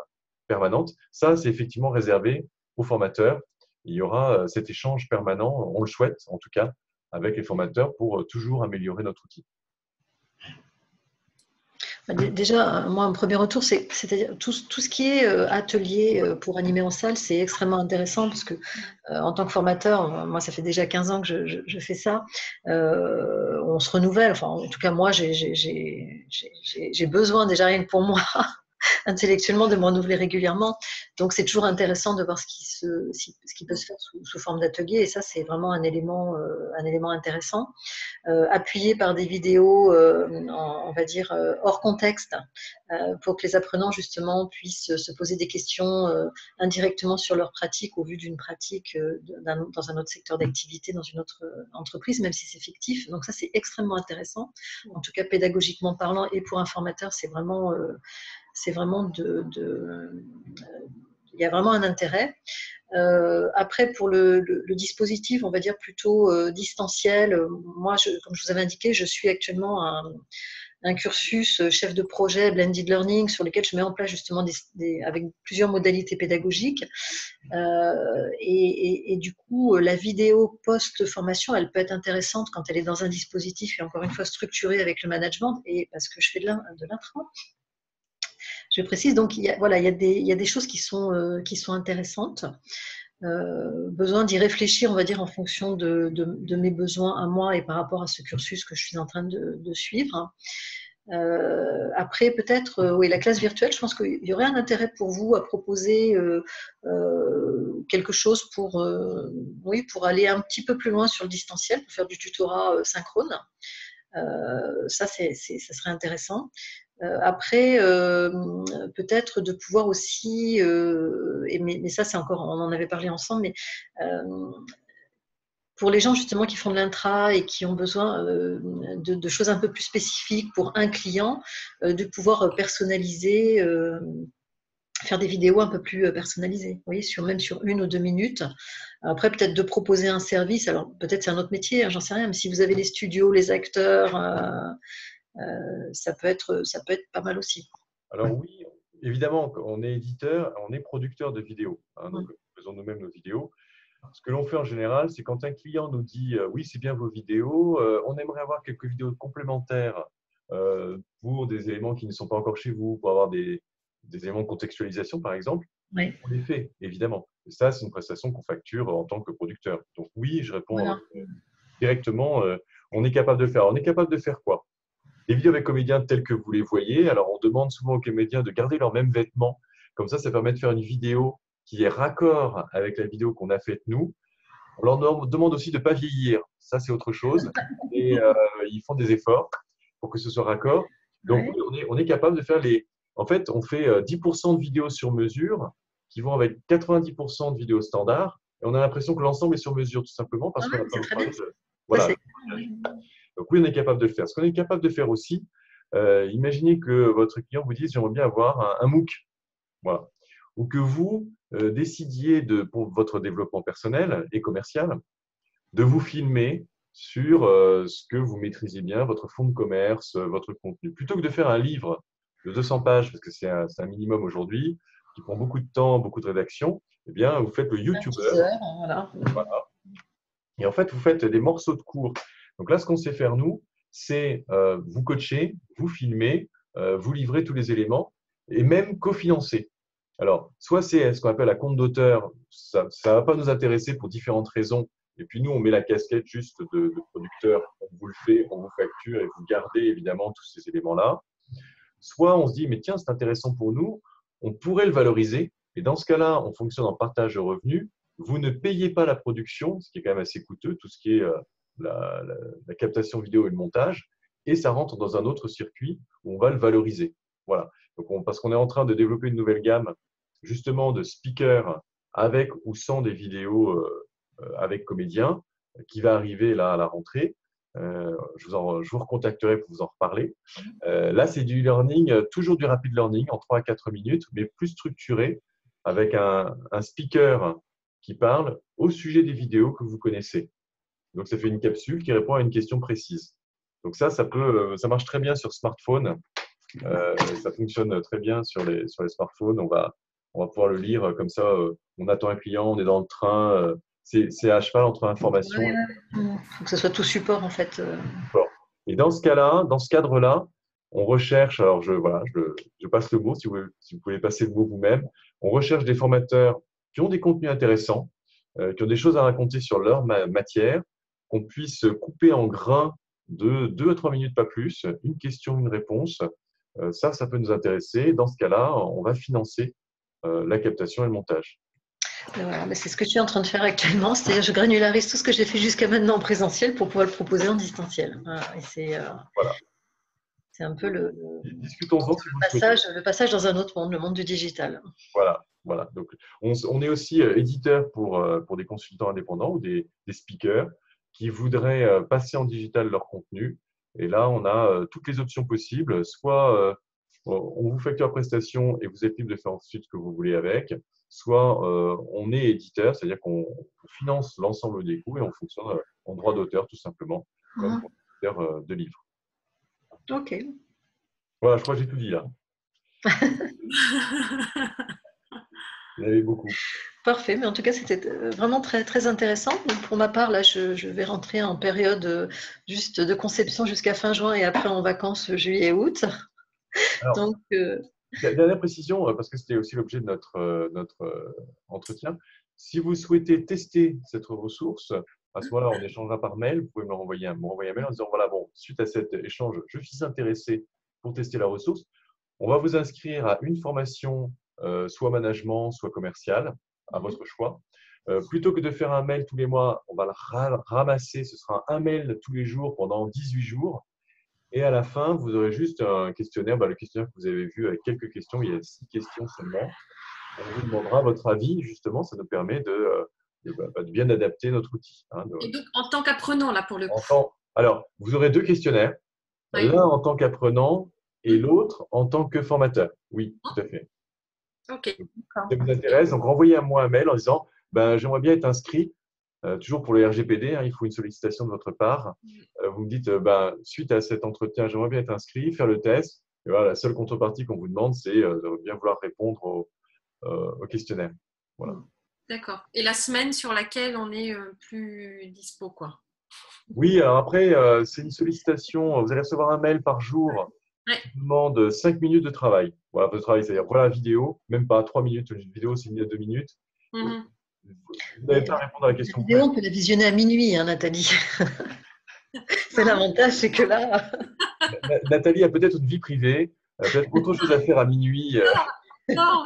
permanente. Ça, c'est effectivement réservé aux formateurs. Il y aura cet échange permanent, on le souhaite en tout cas, avec les formateurs pour toujours améliorer notre outil. Déjà, moi, un premier retour, c'est-à-dire tout ce qui est atelier pour animer en salle, c'est extrêmement intéressant parce que en tant que formateur, moi, ça fait déjà 15 ans que je fais ça. On se renouvelle. Enfin, en tout cas, moi, j'ai besoin déjà rien que pour moi intellectuellement de me renouveler régulièrement. Donc, c'est toujours intéressant de voir ce qui peut se faire sous forme d'atelier. Et ça, c'est vraiment un élément intéressant. Appuyé par des vidéos, on va dire, hors contexte, pour que les apprenants, justement, puissent se poser des questions indirectement sur leur pratique au vu d'une pratique dans un autre secteur d'activité, dans une autre entreprise, même si c'est fictif. Donc ça, c'est extrêmement intéressant. En tout cas, pédagogiquement parlant, et pour un formateur, c'est vraiment il y a vraiment un intérêt. Après, pour le dispositif, on va dire plutôt distanciel, moi, comme je vous avais indiqué, je suis actuellement un cursus chef de projet Blended Learning sur lequel je mets en place justement avec plusieurs modalités pédagogiques. Et du coup, la vidéo post-formation, elle peut être intéressante quand elle est dans un dispositif et encore une fois structurée avec le management, et parce que je fais de l'intra. Je précise, donc il y a des choses qui sont intéressantes. Besoin d'y réfléchir, on va dire, en fonction de mes besoins à moi et par rapport à ce cursus que je suis en train de suivre. Après, peut-être, oui, la classe virtuelle, je pense qu'il y aurait un intérêt pour vous à proposer quelque chose pour aller un petit peu plus loin sur le distanciel, pour faire du tutorat synchrone. Ça serait intéressant. Après, peut-être de pouvoir aussi, mais ça c'est encore, on en avait parlé ensemble, mais pour les gens justement qui font de l'intra et qui ont besoin de choses un peu plus spécifiques pour un client, de pouvoir personnaliser, faire des vidéos un peu plus personnalisées, vous voyez, même sur 1 ou 2 minutes. Après, peut-être de proposer un service, alors peut-être c'est un autre métier, hein, j'en sais rien, mais si vous avez les studios, les acteurs, ça peut être pas mal aussi. Alors oui, évidemment, on est éditeur, on est producteur de vidéos. Donc, nous faisons nous-mêmes nos vidéos. Ce que l'on fait en général, c'est quand un client nous dit oui, c'est bien vos vidéos, on aimerait avoir quelques vidéos complémentaires pour des éléments qui ne sont pas encore chez vous, pour avoir des éléments de contextualisation, par exemple. Oui. On les fait, évidemment. Et ça, c'est une prestation qu'on facture en tant que producteur. Donc oui, je réponds directement, on est capable de le faire. On est capable de faire quoi? Les vidéos avec comédiens telles que vous les voyez, alors on demande souvent aux comédiens de garder leurs mêmes vêtements. Comme ça permet de faire une vidéo qui est raccord avec la vidéo qu'on a faite nous. On leur demande aussi de ne pas vieillir. Ça, c'est autre chose. Et ils font des efforts pour que ce soit raccord. Donc, on est capable de faire les… En fait, on fait 10% de vidéos sur mesure qui vont avec 90% de vidéos standards. Et on a l'impression que l'ensemble est sur mesure, tout simplement, parce qu'on a pas le travail de… Voilà. Donc oui, on est capable de le faire. Ce qu'on est capable de faire aussi, imaginez que votre client vous dise « j'aimerais bien avoir un MOOC ». Voilà. Ou que vous décidiez, pour votre développement personnel et commercial, de vous filmer sur ce que vous maîtrisez bien, votre fonds de commerce, votre contenu. Plutôt que de faire un livre de 200 pages, parce que c'est un minimum aujourd'hui, qui prend beaucoup de temps, beaucoup de rédaction, eh bien, vous faites le YouTuber. Voilà. Et en fait, vous faites des morceaux de cours. Donc là, ce qu'on sait faire, nous, c'est vous coacher, vous filmer, vous livrer tous les éléments et même cofinancer. Alors, soit c'est ce qu'on appelle la compte d'auteur, ça ne va pas nous intéresser pour différentes raisons. Et puis nous, on met la casquette juste de producteur, on vous le fait, on vous facture et vous gardez évidemment tous ces éléments-là. Soit on se dit, mais tiens, c'est intéressant pour nous, on pourrait le valoriser. Et dans ce cas-là, on fonctionne en partage de revenus. Vous ne payez pas la production, ce qui est quand même assez coûteux, tout ce qui est la captation vidéo et le montage, et ça rentre dans un autre circuit où on va le valoriser. Voilà. Donc parce qu'on est en train de développer une nouvelle gamme, justement, de speakers avec ou sans des vidéos avec comédiens, qui va arriver là à la rentrée. Je vous recontacterai pour vous en reparler. Là, c'est du learning, toujours du rapid learning en 3 à 4 minutes, mais plus structuré, avec un speaker qui parle au sujet des vidéos que vous connaissez. Donc, ça fait une capsule qui répond à une question précise. Donc ça marche très bien sur smartphone. Ça fonctionne très bien sur les smartphones. On va pouvoir le lire comme ça. On attend un client, on est dans le train. C'est à cheval entre information. Il faut que ce soit tout support, en fait. Et dans ce cas-là, dans ce cadre-là, on recherche, alors je passe le mot, si vous pouvez passer le mot vous-même, on recherche des formateurs qui ont des contenus intéressants, qui ont des choses à raconter sur leur matière, qu'on puisse couper en grains de 2 à 3 minutes, pas plus, une question, une réponse. Ça peut nous intéresser. Dans ce cas-là, on va financer la captation et le montage. Voilà, c'est ce que je suis en train de faire actuellement, c'est-à-dire je granularise tout ce que j'ai fait jusqu'à maintenant en présentiel pour pouvoir le proposer en distanciel. Voilà, et c'est un peu le passage dans un autre monde, le monde du digital. Voilà. Donc, on est aussi éditeur pour des consultants indépendants ou des speakers qui voudraient passer en digital leur contenu. Et là, on a toutes les options possibles. Soit on vous facture la prestation et vous êtes libre de faire ensuite ce que vous voulez avec. Soit on est éditeur, c'est-à-dire qu'on finance l'ensemble des coûts et on fonctionne en droit d'auteur, tout simplement, comme éditeur de livres. Ok. Voilà, je crois que j'ai tout dit là. Il y en avait beaucoup. Parfait, mais en tout cas, c'était vraiment très, très intéressant. Donc, pour ma part, là, je vais rentrer en période juste de conception jusqu'à fin juin et après en vacances juillet-août. Donc, dernière précision, parce que c'était aussi l'objet de notre entretien. Si vous souhaitez tester cette ressource, à ce moment-là, on échangera par mail. Vous pouvez me renvoyer un mail en disant, voilà, bon, suite à cet échange, je suis intéressé pour tester la ressource. On va vous inscrire à une formation, soit management, soit commercial, à votre choix. Plutôt que de faire un mail tous les mois, on va le ramasser. Ce sera un mail tous les jours pendant 18 jours. Et à la fin, vous aurez juste un questionnaire, le questionnaire que vous avez vu avec quelques questions. Il y a 6 questions seulement. On vous demandera votre avis, justement. Ça nous permet de bien adapter notre outil. Et donc, en tant qu'apprenant, là, pour le coup. Alors, vous aurez 2 questionnaires. Oui. L'un en tant qu'apprenant et l'autre en tant que formateur. Oui, tout à fait. OK. Ça vous intéresse, donc renvoyez-moi un mail en disant j'aimerais bien être inscrit. Toujours pour le RGPD, il faut une sollicitation de votre part. Vous me dites, suite à cet entretien, j'aimerais bien être inscrit, faire le test. Et voilà, la seule contrepartie qu'on vous demande, c'est de bien vouloir répondre au questionnaire. Voilà. D'accord. Et la semaine sur laquelle on est plus dispo, quoi. Oui, alors après, c'est une sollicitation. Vous allez recevoir un mail par jour Ouais. qui vous demande 5 minutes de travail. Voilà, de travail, c'est-à-dire voilà la vidéo, même pas 3 minutes. Une vidéo, c'est 2 minutes. Mhm. Vous n'avez pas à répondre à la La question. vidéo, on peut la visionner à minuit, hein, Nathalie. C'est l'avantage, c'est que là, Nathalie a peut-être une vie privée, peut-être autre chose à faire à minuit. Non,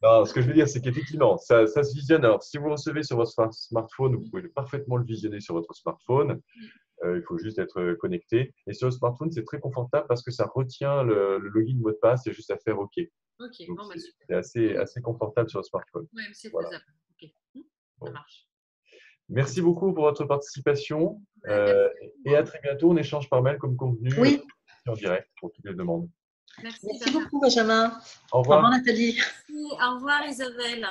Non, ce que je veux dire, c'est qu'effectivement, ça se visionne. Alors, si vous le recevez sur votre smartphone, vous pouvez parfaitement le visionner sur votre smartphone. Il faut juste être connecté. Et sur le smartphone, c'est très confortable parce que ça retient le login mot de passe. C'est juste à faire OK. ok, Donc, bon, bah, super. c'est assez confortable sur le smartphone. Ouais, c'est Voilà. faisable. Ok, ça Bon. marche. Merci beaucoup pour votre participation. Merci. Et à très bientôt. On échange par mail comme convenu oui. en direct pour toutes les demandes. Merci, Merci Benjamin. beaucoup, Benjamin. Au Au revoir, revoir. Nathalie. Merci. Au revoir, Isabelle.